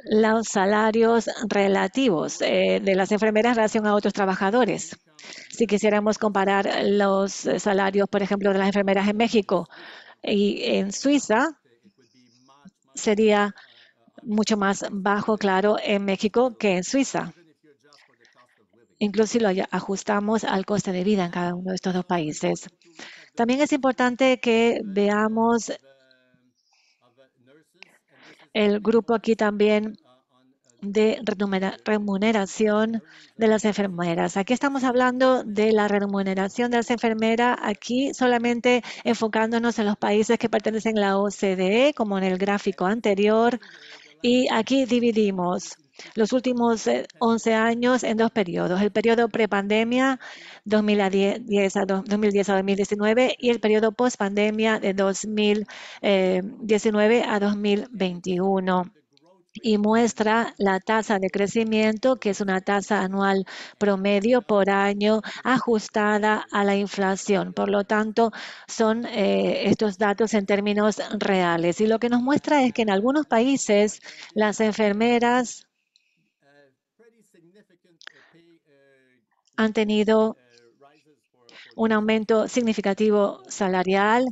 los salarios relativos de las enfermeras en relación a otros trabajadores. Si quisiéramos comparar los salarios, por ejemplo, de las enfermeras en México y en Suiza, sería mucho más bajo, claro, en México que en Suiza. Incluso si lo ajustamos al coste de vida en cada uno de estos dos países. También es importante que veamos el grupo aquí también de remuneración de las enfermeras. Aquí estamos hablando de la remuneración de las enfermeras, aquí solamente enfocándonos en los países que pertenecen a la OCDE, como en el gráfico anterior, y aquí dividimos los últimos 11 años en 2 periodos, el periodo prepandemia 2010 a 2019 y el periodo postpandemia de 2019 a 2021 y muestra la tasa de crecimiento, que es una tasa anual promedio por año ajustada a la inflación. Por lo tanto, son estos datos en términos reales. Y lo que nos muestra es que en algunos países las enfermeras han tenido un aumento significativo salarial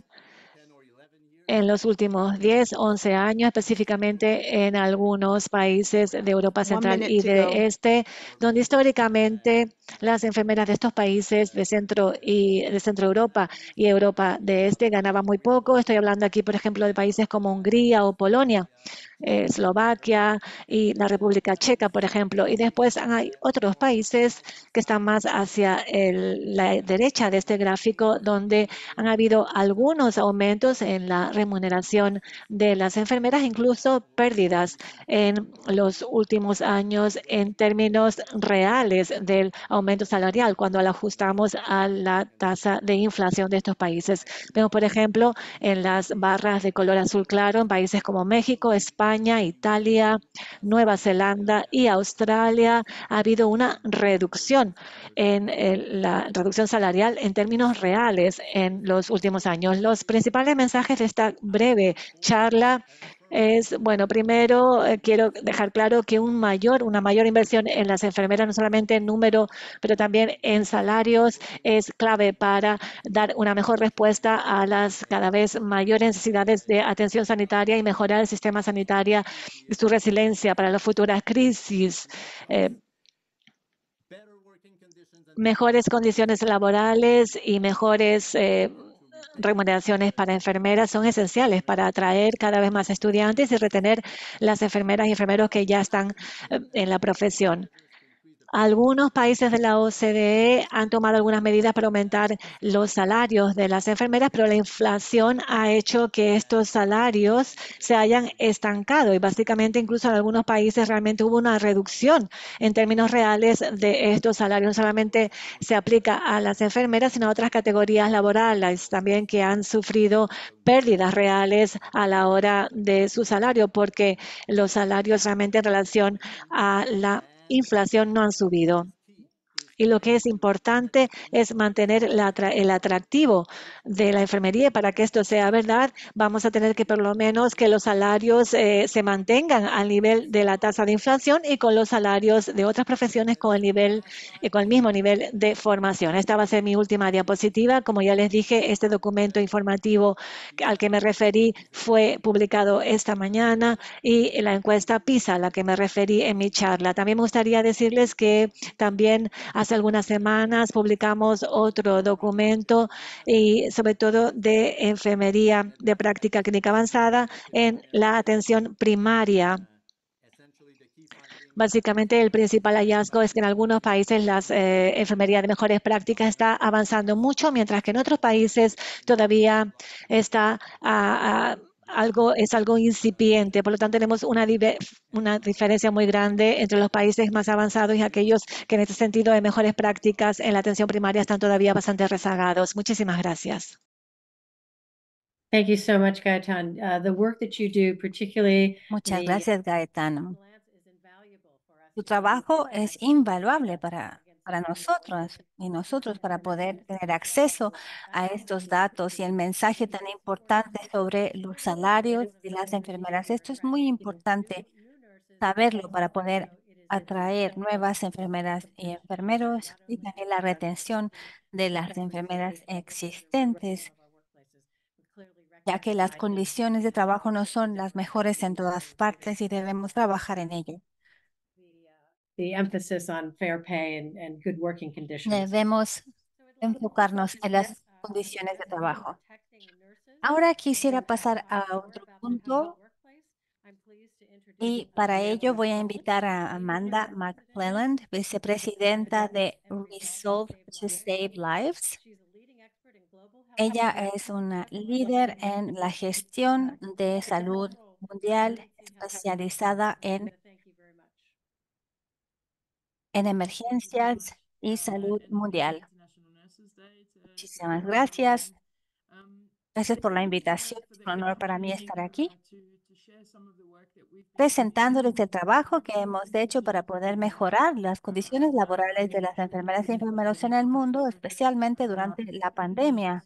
en los últimos 10, 11 años, específicamente en algunos países de Europa Central y de Este, donde históricamente las enfermeras de estos países de Centro Europa y Europa de Este ganaban muy poco. Estoy hablando aquí, por ejemplo, de países como Hungría o Polonia. Eslovaquia y la República Checa, por ejemplo. Y después hay otros países que están más hacia la derecha de este gráfico, donde han habido algunos aumentos en la remuneración de las enfermeras, incluso pérdidas en los últimos años en términos reales del aumento salarial cuando lo ajustamos a la tasa de inflación de estos países. Vemos, por ejemplo, en las barras de color azul claro en países como México, España, Italia, Nueva Zelanda y Australia ha habido una reducción en la reducción salarial en términos reales en los últimos años. Los principales mensajes de esta breve charla es, bueno, primero quiero dejar claro que una mayor inversión en las enfermeras, no solamente en número, pero también en salarios, es clave para dar una mejor respuesta a las cada vez mayores necesidades de atención sanitaria y mejorar el sistema sanitario y su resiliencia para las futuras crisis. Eh, Mejores condiciones laborales y mejores remuneraciones para enfermeras son esenciales para atraer cada vez más estudiantes y retener las enfermeras y enfermeros que ya están en la profesión. Algunos países de la OCDE han tomado algunas medidas para aumentar los salarios de las enfermeras, pero la inflación ha hecho que estos salarios se hayan estancado y básicamente incluso en algunos países realmente hubo una reducción en términos reales de estos salarios. No solamente se aplica a las enfermeras, sino a otras categorías laborales también que han sufrido pérdidas reales a la hora de su salario, porque los salarios realmente en relación a la inflación no han subido. Y lo que es importante es mantener el atractivo de la enfermería. Y para que esto sea verdad, vamos a tener que por lo menos que los salarios se mantengan al nivel de la tasa de inflación y con los salarios de otras profesiones con con el mismo nivel de formación. Esta va a ser mi última diapositiva. Como ya les dije, este documento informativo al que me referí fue publicado esta mañana y la encuesta PISA, a la que me referí en mi charla. También me gustaría decirles que también hace algunas semanas publicamos otro documento y sobre todo de enfermería de práctica clínica avanzada en la atención primaria. Básicamente, el principal hallazgo es que en algunos países la enfermería de mejores prácticas está avanzando mucho, mientras que en otros países todavía está es algo incipiente. Por lo tanto, tenemos una diferencia muy grande entre los países más avanzados y aquellos que en este sentido de mejores prácticas en la atención primaria están todavía bastante rezagados. Muchísimas gracias. Thank you so much, Gaetan. The work that you do, particularly Muchas gracias, Gaetano. Tu trabajo es invaluable para nosotros y nosotros para poder tener acceso a estos datos y el mensaje tan importante sobre los salarios de las enfermeras. Esto es muy importante saberlo para poder atraer nuevas enfermeras y enfermeros y también la retención de las enfermeras existentes, ya que las condiciones de trabajo no son las mejores en todas partes y debemos trabajar en ello. The emphasis on fair pay and good working conditions. Debemos enfocarnos en las condiciones de trabajo. Ahora quisiera pasar a otro punto y para ello voy a invitar a Amanda McClelland, vicepresidenta de Resolve to Save Lives. Ella es una líder en la gestión de salud mundial especializada en emergencias y salud mundial. Muchísimas gracias. Gracias por la invitación. Es un honor para mí estar aquí presentándoles el trabajo que hemos hecho para poder mejorar las condiciones laborales de las enfermeras y enfermeros en el mundo, especialmente durante la pandemia.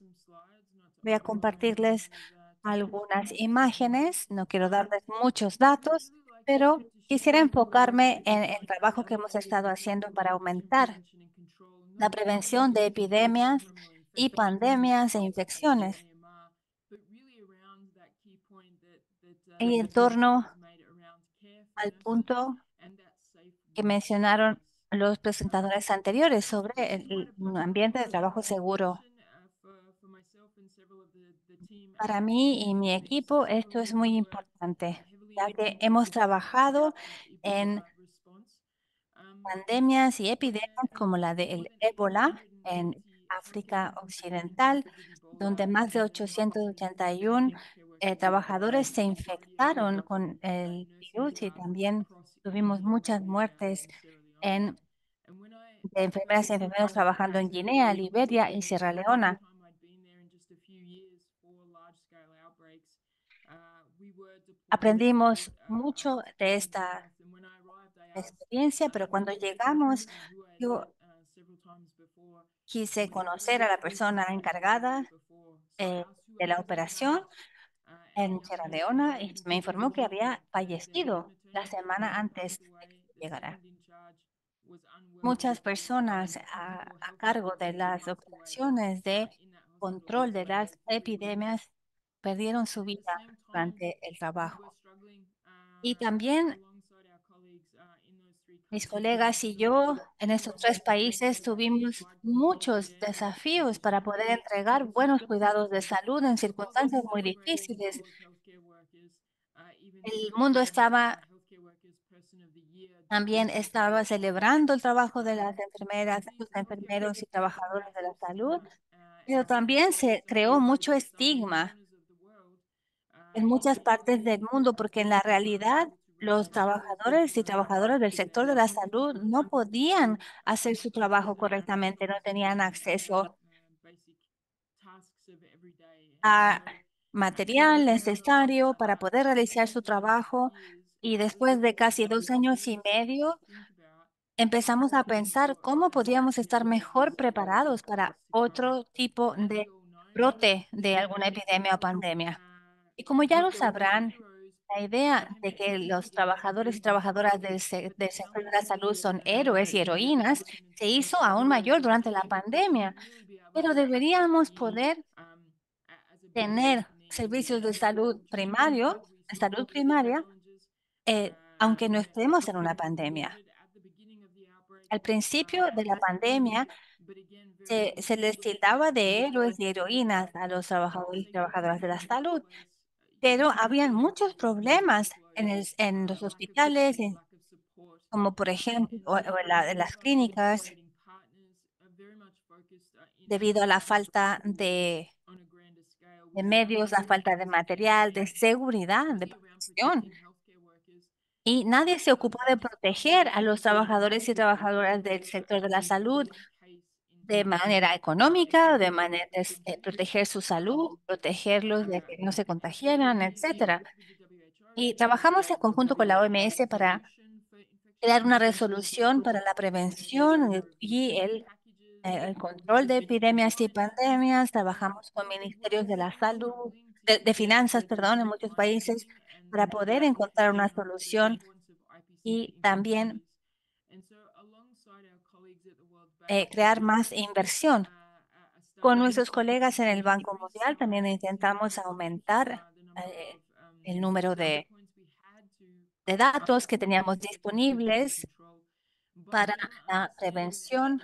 Voy a compartirles algunas imágenes. No quiero darles muchos datos, pero quisiera enfocarme en el trabajo que hemos estado haciendo para aumentar la prevención de epidemias y pandemias e infecciones y en torno al punto que mencionaron los presentadores anteriores sobre un ambiente de trabajo seguro. Para mí y mi equipo esto es muy importante. ya que hemos trabajado en pandemias y epidemias como la del ébola en África Occidental, donde más de 881 trabajadores se infectaron con el virus y también tuvimos muchas muertes en, de enfermeras y enfermeros trabajando en Guinea, Liberia y Sierra Leona. Aprendimos mucho de esta experiencia, pero cuando llegamos, yo quise conocer a la persona encargada de la operación en Sierra Leona y me informó que había fallecido la semana antes de que llegara. Muchas personas a cargo de las operaciones de control de las epidemias perdieron su vida durante el trabajo. Y también mis colegas y yo en estos tres países tuvimos muchos desafíos para poder entregar buenos cuidados de salud en circunstancias muy difíciles. El mundo también estaba celebrando el trabajo de las enfermeras, los enfermeros y trabajadores de la salud, pero también se creó mucho estigma en muchas partes del mundo, porque en la realidad los trabajadores y trabajadoras del sector de la salud no podían hacer su trabajo correctamente, no tenían acceso a material necesario para poder realizar su trabajo. Y después de casi 2 años y medio, empezamos a pensar cómo podíamos estar mejor preparados para otro tipo de brote de alguna epidemia o pandemia. Y como ya lo sabrán, la idea de que los trabajadores y trabajadoras del sector de la salud son héroes y heroínas se hizo aún mayor durante la pandemia, pero deberíamos poder tener servicios de salud primaria, aunque no estemos en una pandemia. Al principio de la pandemia se les tildaba de héroes y heroínas a los trabajadores y trabajadoras de la salud, pero habían muchos problemas en los hospitales, como por ejemplo, en las clínicas, debido a la falta de medios, la falta de material, de seguridad, de protección. Y nadie se ocupó de proteger a los trabajadores y trabajadoras del sector de la salud de manera económica, de manera de proteger su salud, protegerlos de que no se contagiaran, etcétera. Y trabajamos en conjunto con la OMS para crear una resolución para la prevención y el control de epidemias y pandemias. Trabajamos con ministerios de la salud, de finanzas, perdón, en muchos países para poder encontrar una solución y también crear más inversión. Con nuestros colegas en el Banco Mundial también intentamos aumentar eh, el número de datos que teníamos disponibles para la prevención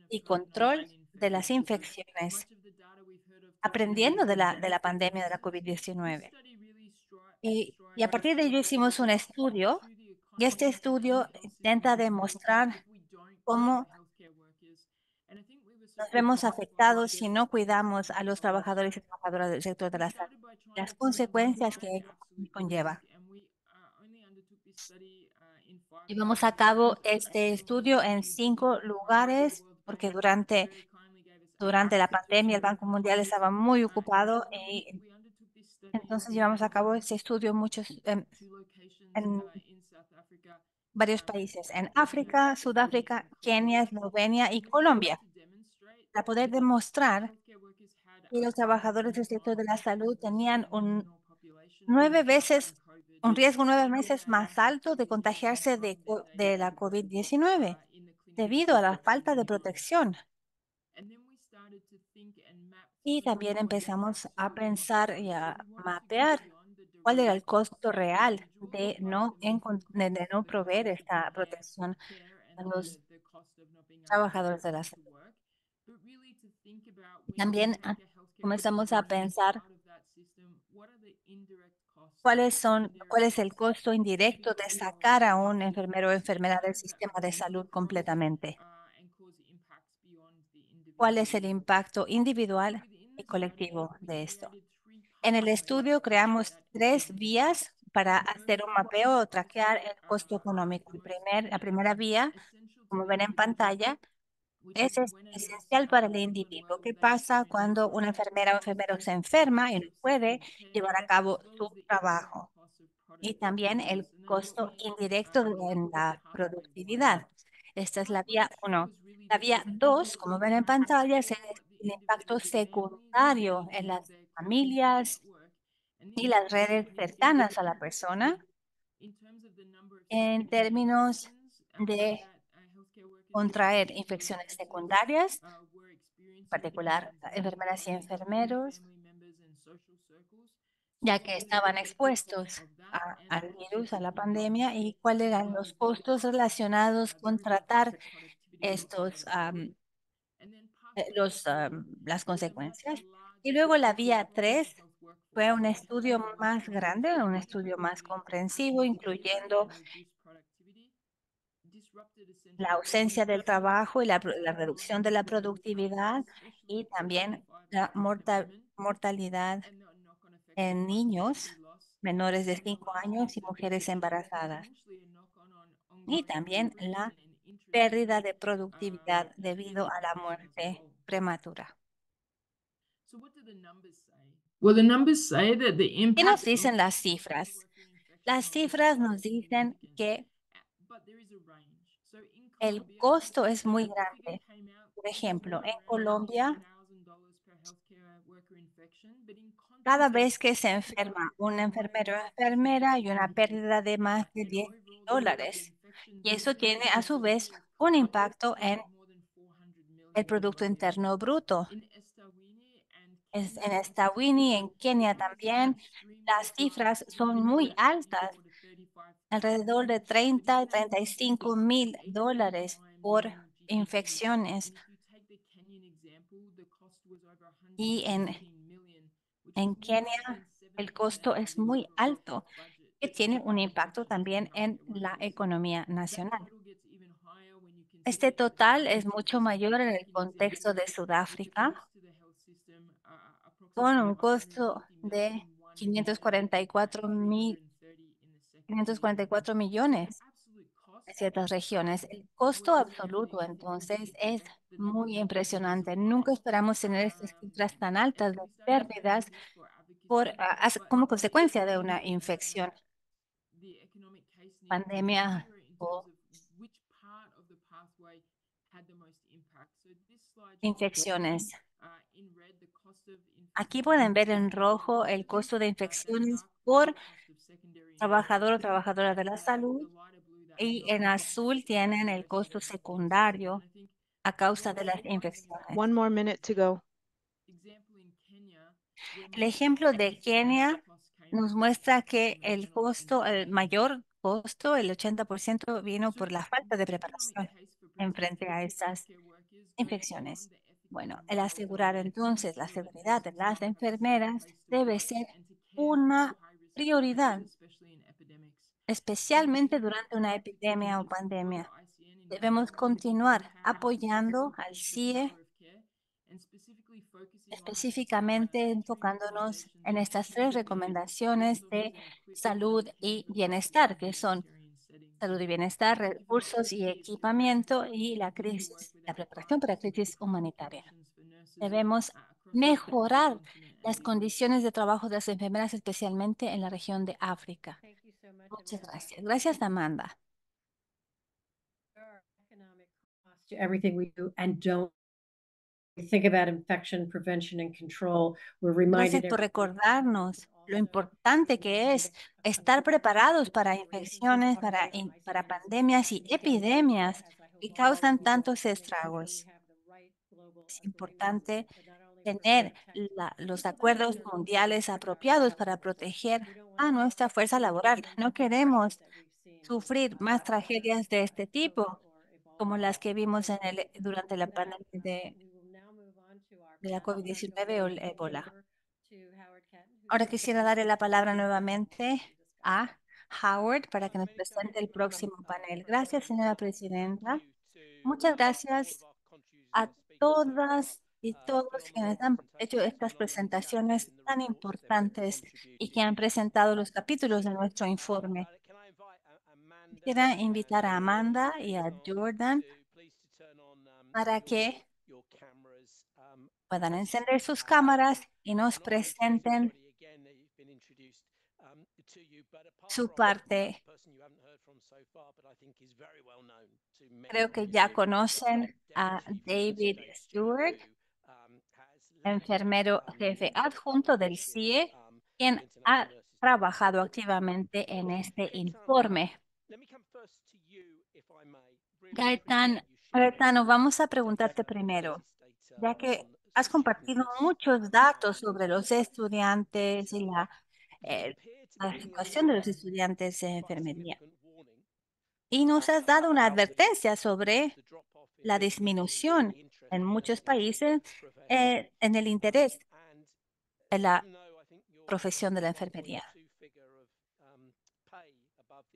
y control de las infecciones, aprendiendo de la pandemia de la COVID-19. Y a partir de ello hicimos un estudio y este estudio intenta demostrar cómo nos vemos afectados si no cuidamos a los trabajadores y trabajadoras del sector de la salud, las consecuencias que ello conlleva. Llevamos a cabo este estudio en 5 lugares porque durante la pandemia el Banco Mundial estaba muy ocupado y entonces llevamos a cabo este estudio en varios países, en África, Sudáfrica, Kenia, Eslovenia y Colombia, para poder demostrar que los trabajadores del sector de la salud tenían 9 veces, un riesgo 9 veces más alto de contagiarse de la COVID-19 debido a la falta de protección. Y también empezamos a pensar y a mapear cuál era el costo real de no proveer esta protección a los trabajadores de la salud. También comenzamos a pensar cuál es el costo indirecto de sacar a un enfermero o enfermera del sistema de salud completamente? ¿Cuál es el impacto individual y colectivo de esto? En el estudio creamos 3 vías para hacer un mapeo o traquear el costo económico. La primera vía, como ven en pantalla, es esencial para el individuo. ¿Qué pasa cuando una enfermera o enfermero se enferma y no puede llevar a cabo su trabajo? Y también el costo indirecto en la productividad. Esta es la vía 1. La vía 2, como ven en pantalla, es el impacto secundario en las familias y las redes cercanas a la persona en términos de contraer infecciones secundarias, en particular enfermeras y enfermeros, ya que estaban expuestos al virus, a la pandemia, y cuáles eran los costos relacionados con tratar estos, las consecuencias. Y luego la vía 3 fue un estudio más grande, un estudio más comprensivo, incluyendo la ausencia del trabajo y la reducción de la productividad y también la mortalidad en niños menores de 5 años y mujeres embarazadas. Y también la pérdida de productividad debido a la muerte prematura. Well, the numbers say that the ¿Qué nos impact dicen of las cifras? healthcare infection Las on the cifras nos economy is dicen significant, que but there is a range. So in el Colombia, costo es muy the figure grande. came out, Por it was ejemplo, more en around Colombia, $2,000 per healthcare worker infection, but in cada context of vez que se Ecuador, enferma un where enfermero o about enfermera, hay una 50% pérdida de más de and 10 overall the number of dólares. infections Y eso tiene reported a in su vez Colombia un covered impacto en more than 400 el million in Producto Colombia. Interno Bruto. In Estawini and En Kenya, Estawini y en Kenia estimates are también, extremely las high, cifras son ranging muy from altas, 24 to 35,000. alrededor de But 30 in y that 35 context, that's mil 18 dólares times por annual GDP. infecciones. And if you take the Kenyan example, the cost was over Y 116 million, which en is more Kenia than el 70% costo of es the muy overall alto, budget que tiene un for impacto teachers también and en healthcare la workers. economía That nacional. total gets even higher when you Este consider that total es mucho Sudáfrica, mayor en el take an contexto example, de with the Sudáfrica, cost to the health system con approximately un costo 550 million de in one year and 544 330 in the second year. 544 So the millones absolute cost en ciertas regiones. El was costo definitely absoluto, entonces, es significant. The numbers muy were obviously impresionante. high. Nunca esperamos tener estas cifras tan And altas so de we started to pérdidas look for advocacy, but como the consecuencia de una economic infección, the economic case needs to be pandemia clearer in terms o of which part of the pathway had the most impact. So this slide shows infecciones. in red the cost of Aquí infections pueden per ver en secondary rojo el infection, costo de and infecciones dark blue por the cost of secondary trabajador o infections. trabajadora de And la the salud, lighter blue, that's y the en overall cost azul of tienen el costo investigating infections. And secundario I think a causa what de was las surprising is infecciones. that One more minute to go. example in Kenya, where El more than ejemplo de 80% of the Kenia cost came nos from muestra que from el economic costo, el instability. mayor costo, el 80% vino So por la the falta de economic preparación case for en frente protecting a estas healthcare workers goes infecciones. beyond the ethical Bueno, and el moral asegurar value to entonces la ensure that seguridad de nurses and las staff have a safe enfermeras place to debe work ser and to care for una high-risk workers, prioridad, especially in epidemics. We especialmente continue durante to una actively epidemia o support the pandemia. ICN in Debemos navigating continuar how to apoyando al increase the CIE, power of care and specifically focusing on específicamente 3 enfocándonos recommendations en of estas actions 3 that we need recomendaciones de resources and equipment that salud are y tangible in bienestar, que son humanitarian settings. salud y So bienestar, thank you for the recursos y opportunity to speak today. equipamiento We y la continue to work crisis, with la our preparación para partners to crisis improve humanitaria. conditions for nurses Debemos across the mejorar continent and las beyond. condiciones de trabajo de las enfermeras, especialmente en la región de África. Thank you so much, Muchas Amanda. gracias. Gracias, Amanda. There are economic costs to everything we do and don't think about infection prevention and control. We're reminded Gracias por every week recordarnos lo also importante que es estar preparados para infecciones, para pandemias y epidemias que causan tantos estragos. Es importante tener los acuerdos mundiales apropiados para proteger a nuestra fuerza laboral. No queremos sufrir más tragedias de este tipo, como las que vimos durante la pandemia de la COVID-19 o el ébola. Ahora quisiera darle la palabra nuevamente a Howard para que nos presente el próximo panel. Gracias, señora presidenta. Muchas gracias a todas y todos quienes han hecho estas presentaciones tan importantes y que han presentado los capítulos de nuestro informe. Quisiera invitar a Amanda y a Jordan para que puedan encender sus cámaras y nos presenten su parte. Creo que ya conocen a David Stewart, enfermero jefe adjunto del CIE, quien ha trabajado activamente en este informe. Gaetano, vamos a preguntarte primero, ya que has compartido muchos datos sobre los estudiantes y eh, la situación de los estudiantes en enfermería. Y nos has dado una advertencia sobre la disminución en muchos países en el interés en la profesión de la enfermería.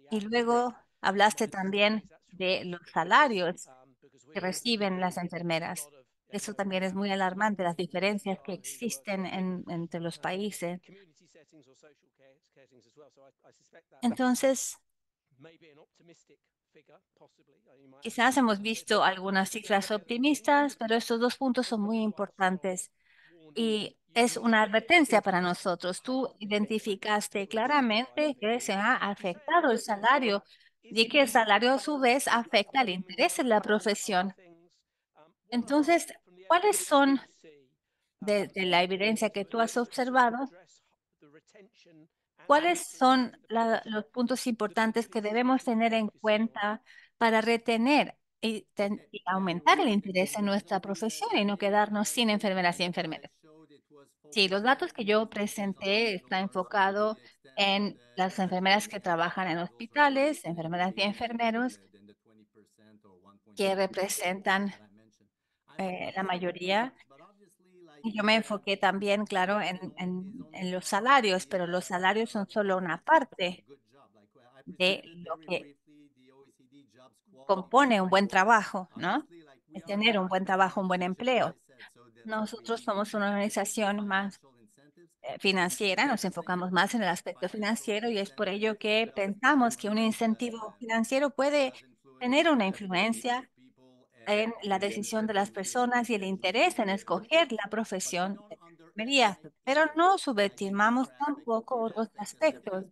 Y luego hablaste también de los salarios que reciben las enfermeras. Eso también es muy alarmante, las diferencias que existen entre los países. Entonces, quizás hemos visto algunas cifras optimistas, pero estos dos puntos son muy importantes y es una advertencia para nosotros. Tú identificaste claramente que se ha afectado el salario y que el salario a su vez afecta el interés en la profesión. Entonces, ¿cuáles son de la evidencia que tú has observado? ¿Cuáles son los puntos importantes que debemos tener en cuenta para retener y aumentar el interés en nuestra profesión y no quedarnos sin enfermeras y enfermeros? Sí, los datos que yo presenté está enfocado en las enfermeras que trabajan en hospitales, enfermeras y enfermeros que representan la mayoría. Y yo me enfoqué también, claro, en los salarios, pero los salarios son solo una parte de lo que compone un buen trabajo, ¿no? Es tener un buen trabajo, un buen empleo. Nosotros somos una organización más financiera, nos enfocamos más en el aspecto financiero y es por ello que pensamos que un incentivo financiero puede tener una influencia en la decisión de las personas y el interés en escoger la profesión de enfermería, pero no subestimamos tampoco otros aspectos,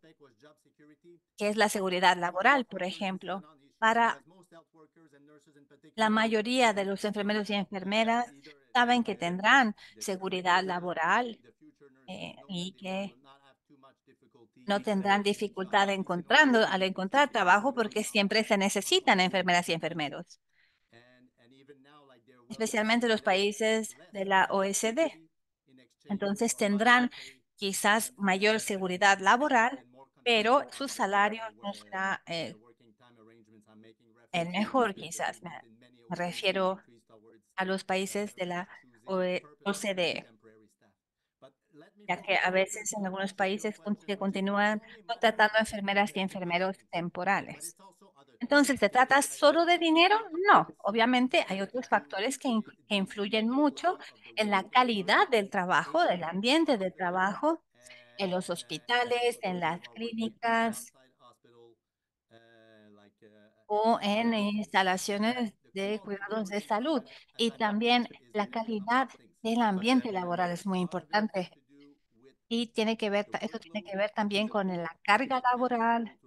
que es la seguridad laboral, por ejemplo. Para la mayoría de los enfermeros y enfermeras saben que tendrán seguridad laboral y que no tendrán dificultad al encontrar trabajo porque siempre se necesitan enfermeras y enfermeros, especialmente los países de la OECD. Entonces tendrán quizás mayor seguridad laboral, pero su salario no será el mejor, quizás. Me refiero a los países de la OCDE, ya que a veces en algunos países se continúan contratando enfermeras y enfermeros temporales. Entonces, ¿se trata solo de dinero? No, obviamente hay otros factores que influyen mucho en la calidad del trabajo, del ambiente de trabajo, en los hospitales, en las clínicas o en instalaciones de cuidados de salud. Y también la calidad del ambiente laboral es muy importante. Y eso tiene que ver también con la carga laboral,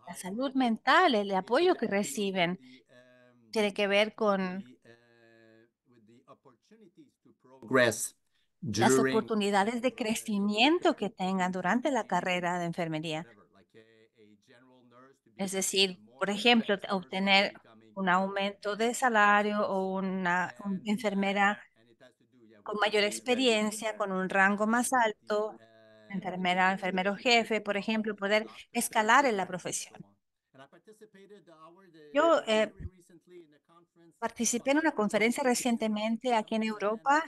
la salud mental, el apoyo que reciben. Tiene que ver con las oportunidades de crecimiento que tengan durante la carrera de enfermería. Es decir, por ejemplo, obtener un aumento de salario o una enfermera con mayor experiencia, con un rango más alto, enfermero jefe, por ejemplo, poder escalar en la profesión. Yo participé en una conferencia recientemente aquí en Europa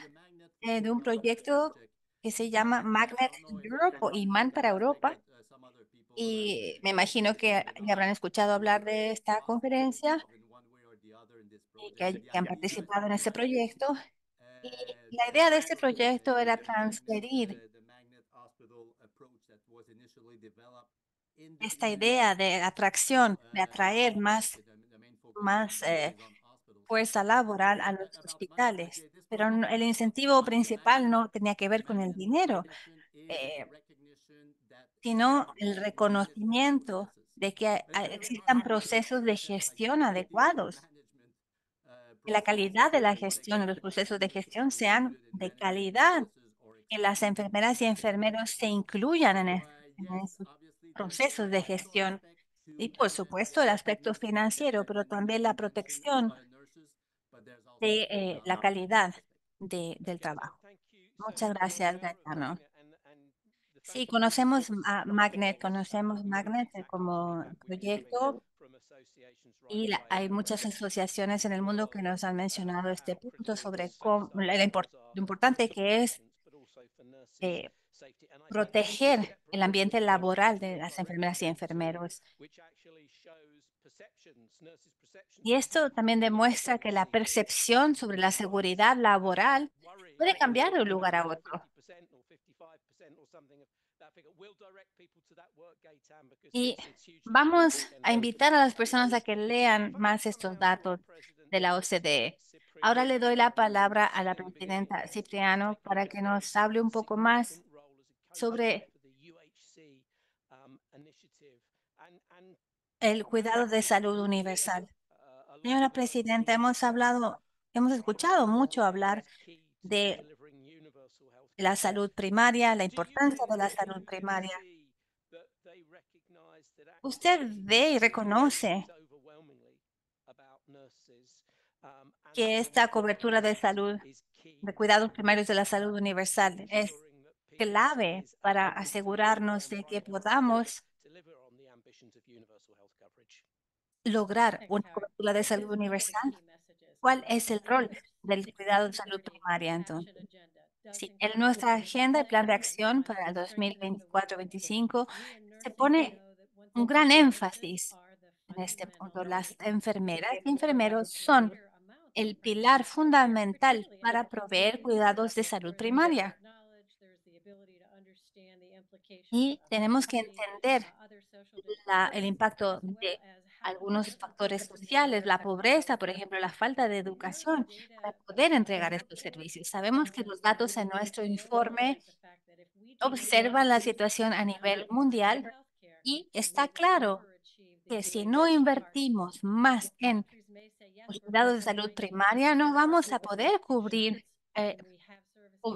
de un proyecto que se llama Magnet Europe o Imán para Europa. Y me imagino que ya habrán escuchado hablar de esta conferencia y que han participado en este proyecto. Y la idea de este proyecto era transferir esta idea de atracción, de atraer más fuerza laboral a los hospitales. Pero el incentivo principal no tenía que ver con el dinero, eh, sino el reconocimiento de que existan procesos de gestión adecuados, que la calidad de la gestión y los procesos de gestión sean de calidad, que las enfermeras y enfermeros se incluyan en esos procesos de gestión y, por supuesto, el aspecto financiero, pero también la protección de la calidad del trabajo. Muchas gracias, Gaetano. Sí, conocemos Magnet como proyecto y hay muchas asociaciones en el mundo que nos han mencionado este punto sobre lo importante que es eh, proteger el ambiente laboral de las enfermeras y enfermeros. Y esto también demuestra que la percepción sobre la seguridad laboral puede cambiar de un lugar a otro. Y vamos a invitar a las personas a que lean más estos datos de la OCDE. Ahora le doy la palabra a la presidenta Cipriano para que nos hable un poco más sobre el cuidado de salud universal. Señora presidenta, hemos escuchado mucho hablar de la salud primaria, la importancia de la salud primaria. ¿Usted ve y reconoce que esta cobertura de salud, de cuidados primarios de la salud universal es clave para asegurarnos de que podamos lograr una cobertura de salud universal? ¿Cuál es el rol del cuidado de salud primaria entonces? Sí, en nuestra agenda y plan de acción para el 2024-25 se pone un gran énfasis en este punto. Las enfermeras y enfermeros son el pilar fundamental para proveer cuidados de salud primaria. Y tenemos que entender el impacto de algunos factores sociales, la pobreza, por ejemplo, la falta de educación, para poder entregar estos servicios. Sabemos que los datos en nuestro informe observan la situación a nivel mundial y está claro que si no invertimos más en los cuidados de salud primaria, no vamos a poder cubrir,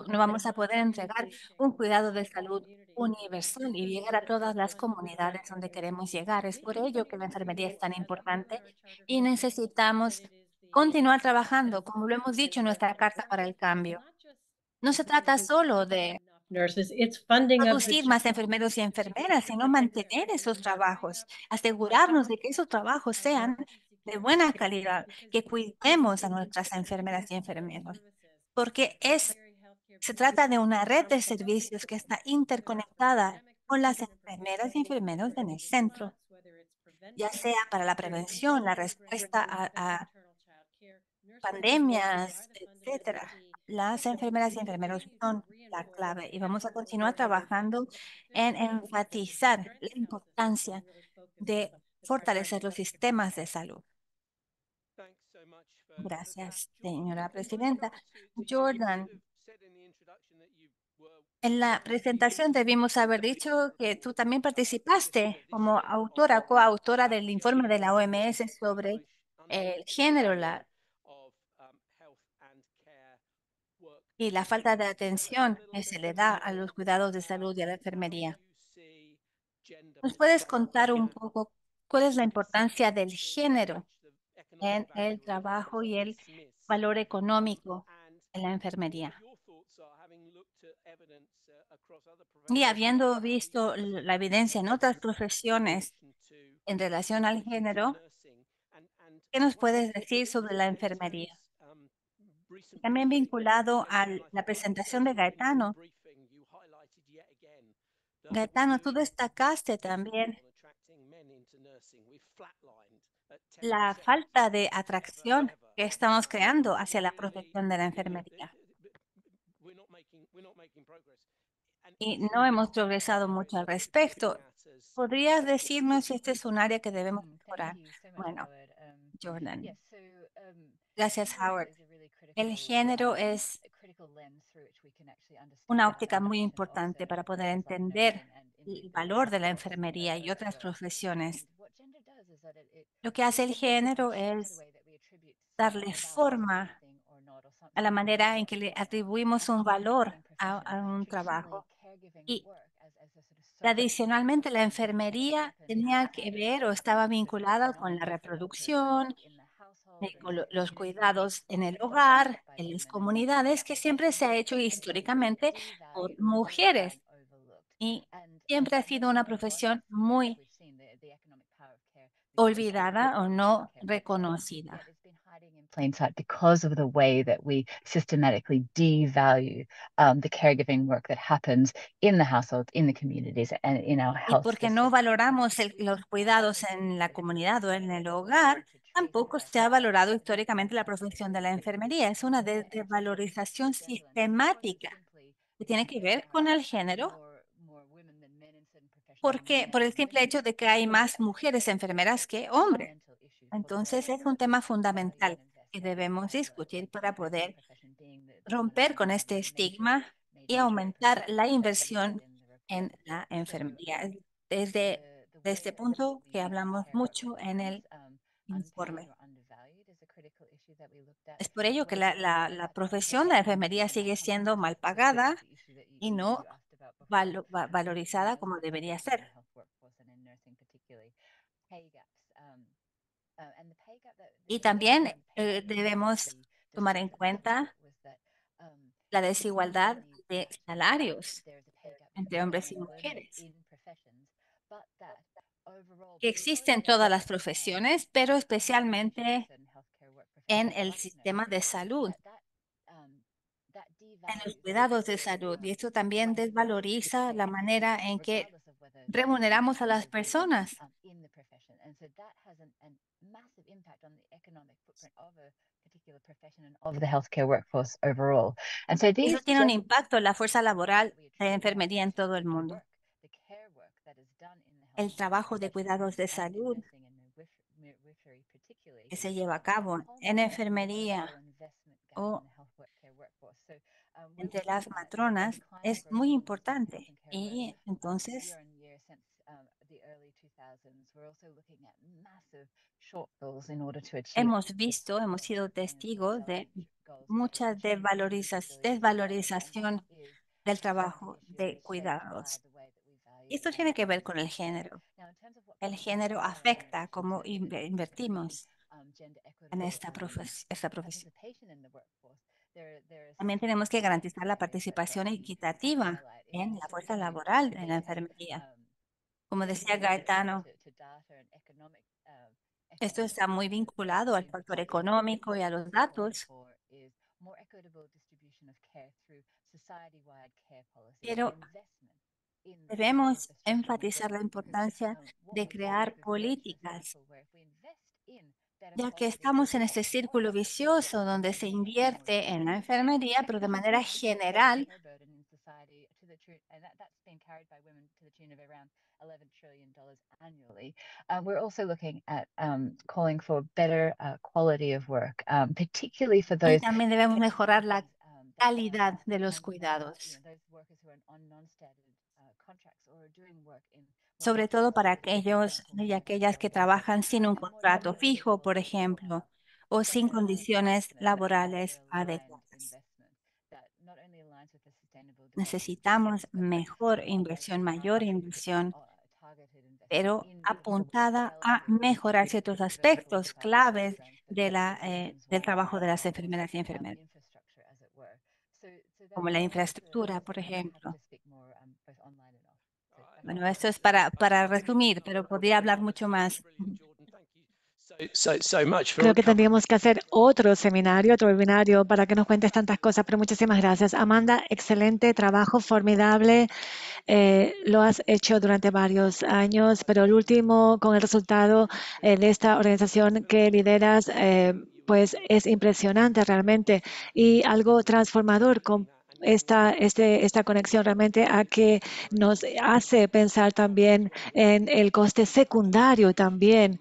no vamos a poder entregar un cuidado de salud universal y llegar a todas las comunidades donde queremos llegar. Es por ello que la enfermería es tan importante y necesitamos continuar trabajando, como lo hemos dicho en nuestra Carta para el Cambio. No se trata solo de producir más enfermeros y enfermeras, sino mantener esos trabajos, asegurarnos de que esos trabajos sean de buena calidad, que cuidemos a nuestras enfermeras y enfermeros, porque se trata de una red de servicios que está interconectada con las enfermeras y enfermeros en el centro, ya sea para la prevención, la respuesta a pandemias, etcétera. Las enfermeras y enfermeros son la clave y vamos a continuar trabajando en enfatizar la importancia de fortalecer los sistemas de salud. Gracias, señora presidenta. Jordan, en la presentación debimos haber dicho que tú también participaste como autora, coautora del informe de la OMS sobre el género y la falta de atención que se le da a los cuidados de salud y a la enfermería. ¿Nos puedes contar un poco cuál es la importancia del género en el trabajo y el valor económico en la enfermería? Y habiendo visto la evidencia en otras profesiones en relación al género, ¿qué nos puedes decir sobre la enfermería? También vinculado a la presentación de Gaetano, Gaetano, tú destacaste también la falta de atracción que estamos creando hacia la profesión de la enfermería. Y no hemos progresado mucho al respecto. ¿Podrías decirnos si este es un área que debemos mejorar? Bueno, Jordan. Gracias, Howard. El género es una óptica muy importante para poder entender el valor de la enfermería y otras profesiones. Lo que hace el género es darle forma a la manera en que le atribuimos un valor a un trabajo. Y tradicionalmente la enfermería tenía que ver o estaba vinculada con la reproducción, con los cuidados en el hogar, en las comunidades, que siempre se ha hecho históricamente por mujeres y siempre ha sido una profesión muy olvidada o no reconocida. Plain sight because of the way that we systematically devalue the caregiving work that happens in the households, in the communities, and in our Y health porque no systems. valoramos los cuidados en la comunidad o en el hogar, tampoco se ha valorado históricamente la profesión de la enfermería. Es una desvalorización sistemática que tiene que ver con el género, porque por el simple hecho de que hay más mujeres enfermeras que hombres. Entonces es un tema fundamental que debemos discutir para poder romper con este estigma y aumentar la inversión en la enfermería. Desde este punto que hablamos mucho en el informe. Es por ello que la profesión de la enfermería sigue siendo mal pagada y no valorizada como debería ser. Y también debemos tomar en cuenta la desigualdad de salarios entre hombres y mujeres, que existe en todas las profesiones, pero especialmente en el sistema de salud, en los cuidados de salud. Y esto también desvaloriza la manera en que remuneramos a las personas. Of the healthcare workforce overall. And so Eso tiene un impacto en la fuerza laboral de enfermería en todo el mundo. El trabajo de cuidados de salud que se lleva a cabo en enfermería o entre las matronas es muy importante. Y entonces hemos sido testigos de mucha desvalorización del trabajo de cuidados. Y esto tiene que ver con el género. El género afecta cómo invertimos en esta profesión. También tenemos que garantizar la participación equitativa en la fuerza laboral en la enfermería. Como decía Gaetano, esto está muy vinculado al factor económico y a los datos, pero debemos enfatizar la importancia de crear políticas, ya que estamos en este círculo vicioso donde se invierte en la enfermería, pero de manera general we're also looking at calling for better quality of work, particularly for y those. también debemos mejorar la calidad de los cuidados, sobre todo para aquellos y aquellas que trabajan sin un contrato fijo, por ejemplo, o sin condiciones laborales adecuadas. Necesitamos mejor inversión, mayor inversión, pero apuntada a mejorar ciertos aspectos claves del trabajo de las enfermeras y enfermeros, como la infraestructura, por ejemplo. Bueno, esto es para resumir, pero podría hablar mucho más. Creo que tendríamos que hacer otro seminario, otro webinario para que nos cuentes tantas cosas, pero muchísimas gracias. Amanda, excelente trabajo, formidable. Lo has hecho durante varios años, pero el último, con el resultado de esta organización que lideras, pues es impresionante realmente y algo transformador con esta conexión realmente a que nos hace pensar también en el coste secundario también,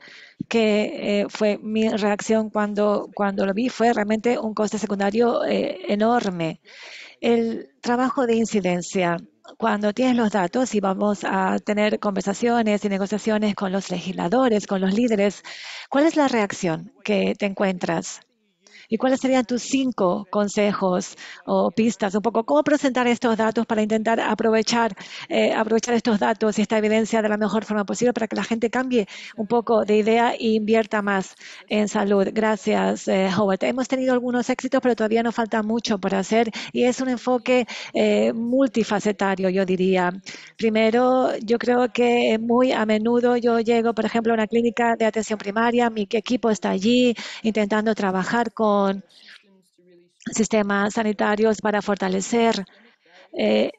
que fue mi reacción cuando lo vi, fue realmente un coste secundario enorme. El trabajo de incidencia. Cuando tienes los datos y vamos a tener conversaciones y negociaciones con los legisladores, con los líderes, ¿cuál es la reacción que te encuentras? ¿Y cuáles serían tus 5 consejos o pistas? Un poco cómo presentar estos datos para intentar aprovechar estos datos y esta evidencia de la mejor forma posible para que la gente cambie un poco de idea e invierta más en salud. Gracias, Howard. Hemos tenido algunos éxitos, pero todavía nos falta mucho por hacer y es un enfoque multifacetario, yo diría. Primero, yo creo que muy a menudo yo llego, por ejemplo, a una clínica de atención primaria, mi equipo está allí intentando trabajar con sistemas sanitarios para fortalecer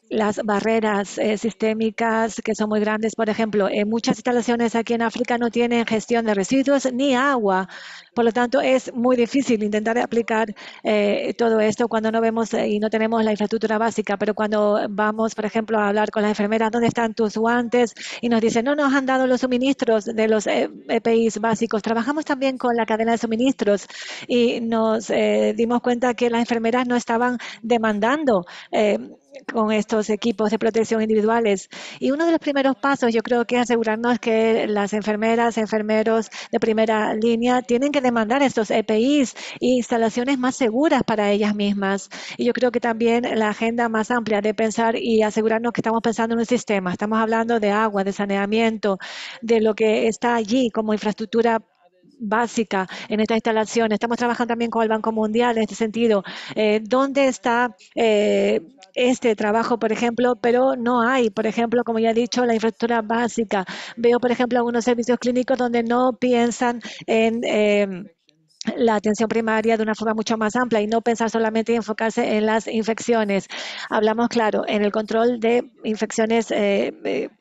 las barreras sistémicas que son muy grandes. Por ejemplo, en muchas instalaciones aquí en África no tienen gestión de residuos ni agua. Por lo tanto, es muy difícil intentar aplicar todo esto cuando no vemos y no tenemos la infraestructura básica. Pero cuando vamos, por ejemplo, a hablar con las enfermeras, ¿dónde están tus guantes? Y nos dicen, no nos han dado los suministros de los EPIs básicos. Trabajamos también con la cadena de suministros y nos dimos cuenta que las enfermeras no estaban demandando con estos equipos de protección individuales. Y uno de los primeros pasos yo creo que es asegurarnos que las enfermeras, enfermeros de primera línea tienen que demandar estos EPIs e instalaciones más seguras para ellas mismas. Y yo creo que también la agenda más amplia de pensar y asegurarnos que estamos pensando en un sistema. Estamos hablando de agua, de saneamiento, de lo que está allí como infraestructura básica en esta instalación. Estamos trabajando también con el Banco Mundial en este sentido. ¿Dónde está este trabajo, por ejemplo? Pero no hay, por ejemplo, como ya he dicho, la infraestructura básica. Veo, por ejemplo, algunos servicios clínicos donde no piensan en la atención primaria de una forma mucho más amplia y no pensar solamente y enfocarse en las infecciones. Hablamos, claro, en el control de infecciones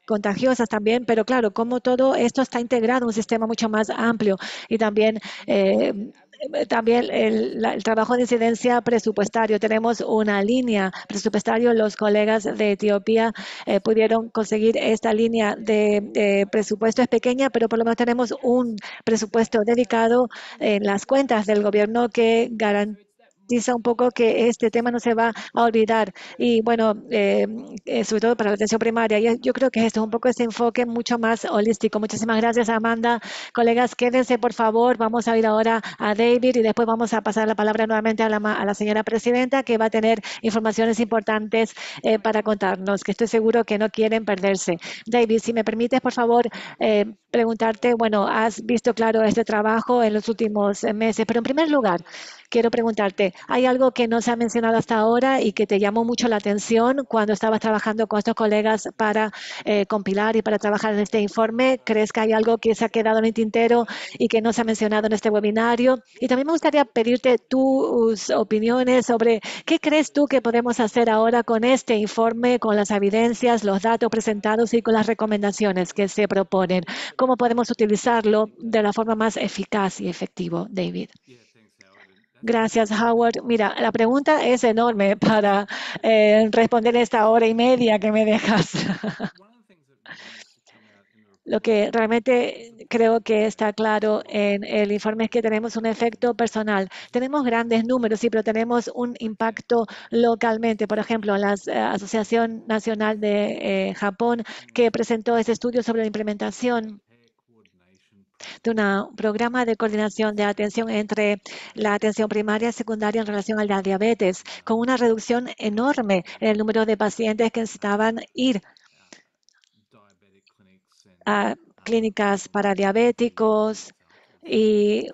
contagiosas también, pero claro, como todo esto está integrado en un sistema mucho más amplio y también el trabajo de incidencia presupuestario. Tenemos una línea presupuestaria. Los colegas de Etiopía pudieron conseguir esta línea de presupuesto. Es pequeña, pero por lo menos tenemos un presupuesto dedicado en las cuentas del gobierno que garantiza un poco que este tema no se va a olvidar. Y bueno, sobre todo para la atención primaria. Yo creo que esto es un poco ese enfoque mucho más holístico. Muchísimas gracias, Amanda. Colegas, quédense, por favor. Vamos a ir ahora a David y después vamos a pasar la palabra nuevamente a la señora presidenta, que va a tener informaciones importantes para contarnos, que estoy seguro que no quieren perderse. David, si me permites, por favor, preguntarte, bueno, has visto claro este trabajo en los últimos meses, pero en primer lugar, quiero preguntarte, ¿hay algo que no se ha mencionado hasta ahora y que te llamó mucho la atención cuando estabas trabajando con estos colegas para compilar y para trabajar en este informe? ¿Crees que hay algo que se ha quedado en el tintero y que no se ha mencionado en este webinario? Y también me gustaría pedirte tus opiniones sobre qué crees tú que podemos hacer ahora con este informe, con las evidencias, los datos presentados y con las recomendaciones que se proponen. ¿Cómo podemos utilizarlo de la forma más eficaz y efectiva, David? Gracias, Howard. Mira, la pregunta es enorme para responder esta hora y media que me dejas. Lo que realmente creo que está claro en el informe es que tenemos un efecto personal. Tenemos grandes números, sí, pero tenemos un impacto localmente. Por ejemplo, la Asociación Nacional de Japón, que presentó ese estudio sobre la implementación de un programa de coordinación de atención entre la atención primaria y secundaria en relación a la diabetes, con una reducción enorme en el número de pacientes que necesitaban ir a clínicas para diabéticos y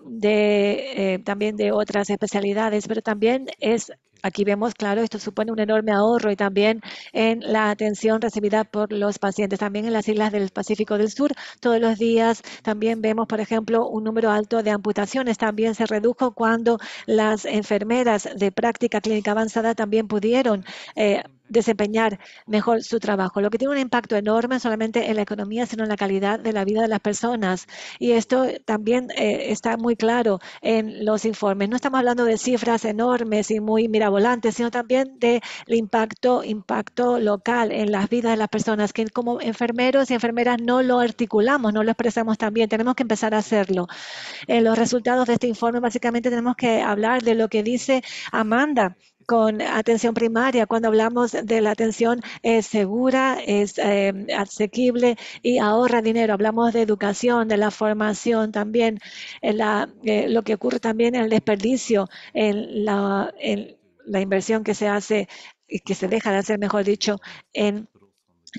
también de otras especialidades, pero también es Aquí vemos, claro, esto supone un enorme ahorro y también en la atención recibida por los pacientes. También en las islas del Pacífico del Sur, todos los días también vemos, por ejemplo, un número alto de amputaciones. También se redujo cuando las enfermeras de práctica clínica avanzada también pudieron desempeñar mejor su trabajo, lo que tiene un impacto enorme no solamente en la economía, sino en la calidad de la vida de las personas. Y esto también está muy claro en los informes. No estamos hablando de cifras enormes y muy mirabolantes, sino también del impacto local en las vidas de las personas, que como enfermeros y enfermeras no lo articulamos, no lo expresamos también. Tenemos que empezar a hacerlo. En los resultados de este informe, básicamente tenemos que hablar de lo que dice Amanda con atención primaria, cuando hablamos de la atención segura, es asequible y ahorra dinero. Hablamos de educación, de la formación también, lo que ocurre también en el desperdicio, en la inversión que se hace y que se deja de hacer, mejor dicho, en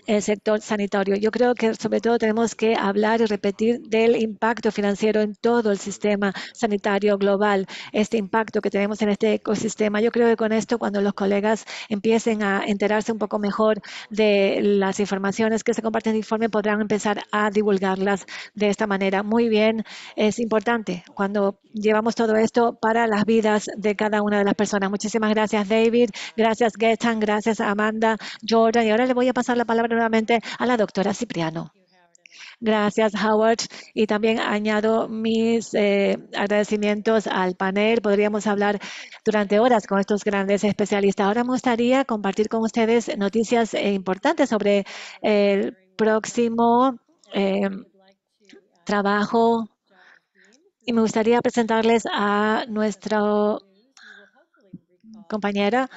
el sector sanitario. Yo creo que sobre todo tenemos que hablar y repetir del impacto financiero en todo el sistema sanitario global, este impacto que tenemos en este ecosistema. Yo creo que con esto, cuando los colegas empiecen a enterarse un poco mejor de las informaciones que se comparten en el informe, podrán empezar a divulgarlas de esta manera. Muy bien, es importante cuando llevamos todo esto para las vidas de cada una de las personas. Muchísimas gracias, David. Gracias, Gaetan. Gracias, Amanda, Jordan. Y ahora le voy a pasar la palabra nuevamente a la doctora Cipriano. Gracias, Howard. Y también añado mis agradecimientos al panel. Podríamos hablar durante horas con estos grandes especialistas. Ahora me gustaría compartir con ustedes noticias importantes sobre el próximo trabajo. Y me gustaría presentarles a nuestra compañera.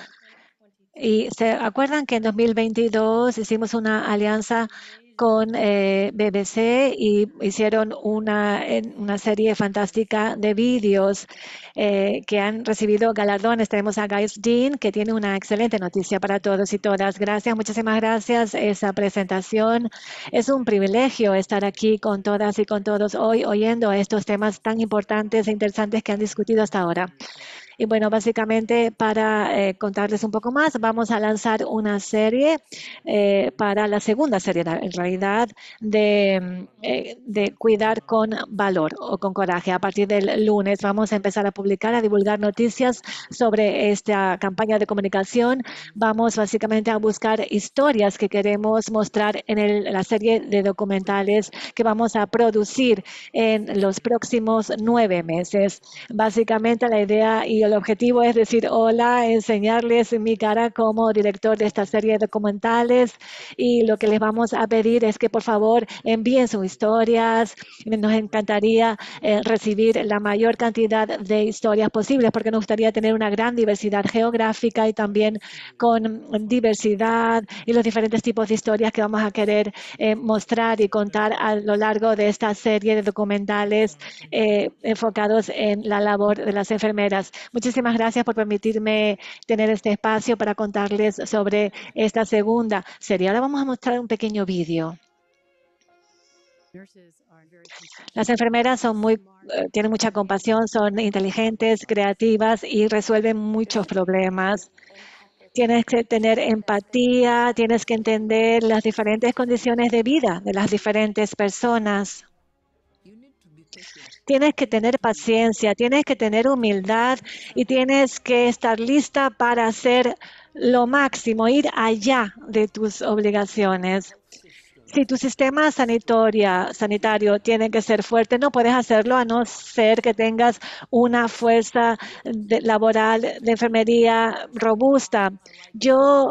Y se acuerdan que en 2022 hicimos una alianza con BBC y hicieron una serie fantástica de vídeos que han recibido galardones. Tenemos a Guys Dean, que tiene una excelente noticia para todos y todas. Gracias, muchísimas gracias. Esa presentación es un privilegio estar aquí con todas y con todos hoy oyendo estos temas tan importantes e interesantes que han discutido hasta ahora. Y bueno, básicamente para contarles un poco más, vamos a lanzar una serie para la segunda serie, en realidad, de cuidar con valor o con coraje. A partir del lunes vamos a empezar a publicar, a divulgar noticias sobre esta campaña de comunicación. Vamos básicamente a buscar historias que queremos mostrar en la serie de documentales que vamos a producir en los próximos 9 meses. Básicamente la idea y el objetivo es decir hola, enseñarles mi cara como director de esta serie de documentales, y lo que les vamos a pedir es que por favor envíen sus historias. Nos encantaría recibir la mayor cantidad de historias posibles, porque nos gustaría tener una gran diversidad geográfica y también con diversidad y los diferentes tipos de historias que vamos a querer mostrar y contar a lo largo de esta serie de documentales enfocados en la labor de las enfermeras. Muchísimas gracias por permitirme tener este espacio para contarles sobre esta segunda serie. Ahora vamos a mostrar un pequeño vídeo. Las enfermeras tienen mucha compasión, son inteligentes, creativas y resuelven muchos problemas. Tienes que tener empatía, tienes que entender las diferentes condiciones de vida de las diferentes personas. Tienes que tener paciencia, tienes que tener humildad y tienes que estar lista para hacer lo máximo, ir allá de tus obligaciones. Si tu sistema sanitario tiene que ser fuerte, no puedes hacerlo a no ser que tengas una fuerza laboral de enfermería robusta. Yo,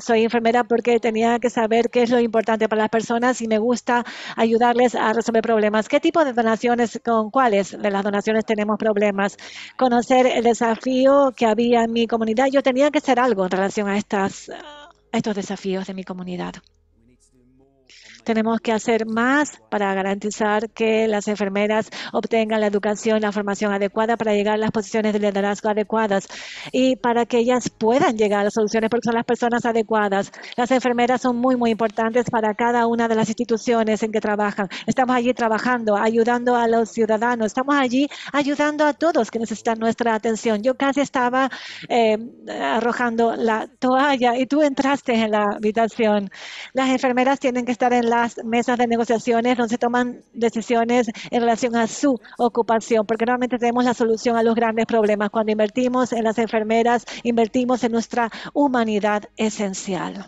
soy enfermera porque tenía que saber qué es lo importante para las personas y me gusta ayudarles a resolver problemas. ¿Qué tipo de donaciones, con cuáles de las donaciones tenemos problemas? Conocer el desafío que había en mi comunidad. Yo tenía que hacer algo en relación a estos desafíos de mi comunidad. Tenemos que hacer más para garantizar que las enfermeras obtengan la educación, la formación adecuada para llegar a las posiciones de liderazgo adecuadas y para que ellas puedan llegar a las soluciones porque son las personas adecuadas. Las enfermeras son muy, muy importantes para cada una de las instituciones en que trabajan. Estamos allí trabajando, ayudando a los ciudadanos. Estamos allí ayudando a todos que necesitan nuestra atención. Yo casi estaba arrojando la toalla y tú entraste en la habitación. Las enfermeras tienen que estar en las mesas de negociaciones donde se toman decisiones en relación a su ocupación, porque realmente tenemos la solución a los grandes problemas. Cuando invertimos en las enfermeras, invertimos en nuestra humanidad esencial.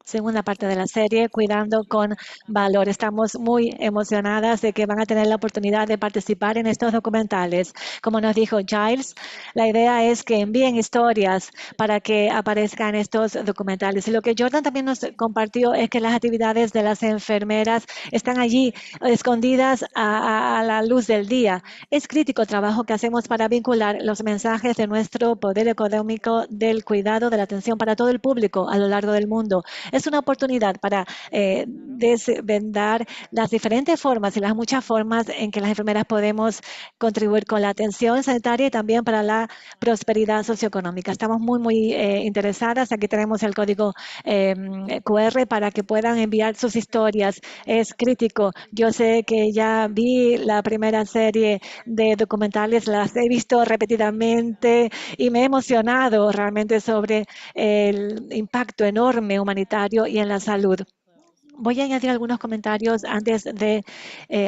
Segunda parte de la serie, Cuidando con Valor. Estamos muy emocionadas de que van a tener la oportunidad de participar en estos documentales. Como nos dijo Giles, la idea es que envíen historias para que aparezcan estos documentales. Y lo que Jordan también nos compartió es que las actividades de las enfermeras están allí escondidas a la luz del día. Es crítico el trabajo que hacemos para vincular los mensajes de nuestro poder económico del cuidado, de la atención para todo el público a lo largo del mundo. Es una oportunidad para desvendar las diferentes formas y las muchas formas en que las enfermeras podemos contribuir con la atención sanitaria y también para la prosperidad socioeconómica. Estamos muy, muy interesadas. Aquí tenemos el código QR para que puedan enviar sus historias. Es crítico. Yo sé que ya vi la primera serie de documentales, las he visto repetidamente y me he emocionado realmente sobre el impacto enorme humanitario y en la salud. Voy a añadir algunos comentarios antes de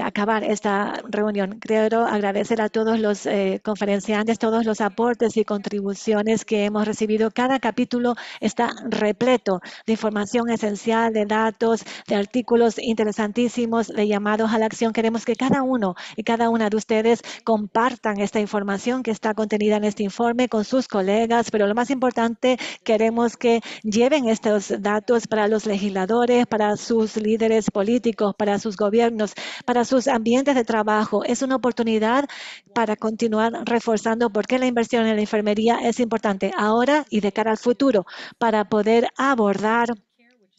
acabar esta reunión. Quiero agradecer a todos los conferenciantes, todos los aportes y contribuciones que hemos recibido. Cada capítulo está repleto de información esencial, de datos, de artículos interesantísimos, de llamados a la acción. Queremos que cada uno y cada una de ustedes compartan esta información que está contenida en este informe con sus colegas, pero lo más importante, queremos que lleven estos datos para los legisladores, para sus líderes políticos, para sus gobiernos, para sus ambientes de trabajo. Es una oportunidad para continuar reforzando por qué la inversión en la enfermería es importante ahora y de cara al futuro, para poder abordar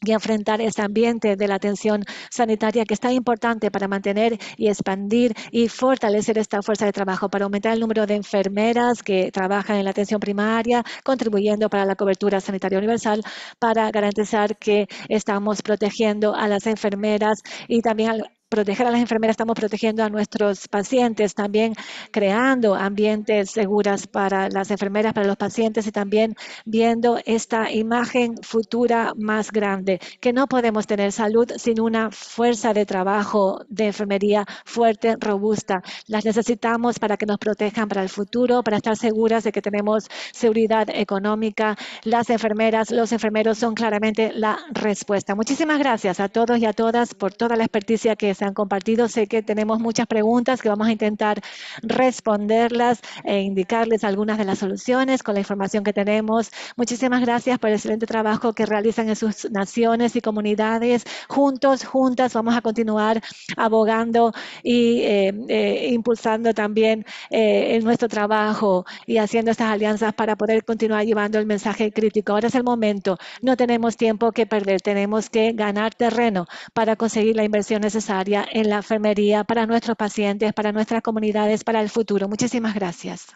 y enfrentar este ambiente de la atención sanitaria que es tan importante para mantener y expandir y fortalecer esta fuerza de trabajo, para aumentar el número de enfermeras que trabajan en la atención primaria, contribuyendo para la cobertura sanitaria universal, para garantizar que estamos protegiendo a las enfermeras y también al proteger a las enfermeras, estamos protegiendo a nuestros pacientes, también creando ambientes seguros para las enfermeras, para los pacientes y también viendo esta imagen futura más grande, que no podemos tener salud sin una fuerza de trabajo de enfermería fuerte, robusta. Las necesitamos para que nos protejan para el futuro, para estar seguras de que tenemos seguridad económica. Las enfermeras, los enfermeros son claramente la respuesta. Muchísimas gracias a todos y a todas por toda la experticia que se han compartido. Sé que tenemos muchas preguntas que vamos a intentar responderlas e indicarles algunas de las soluciones con la información que tenemos. Muchísimas gracias por el excelente trabajo que realizan en sus naciones y comunidades. Juntos, juntas, vamos a continuar abogando y impulsando también nuestro trabajo y haciendo estas alianzas para poder continuar llevando el mensaje crítico. Ahora es el momento. No tenemos tiempo que perder. Tenemos que ganar terreno para conseguir la inversión necesaria en la enfermería para nuestros pacientes, para nuestras comunidades, para el futuro. Muchísimas gracias.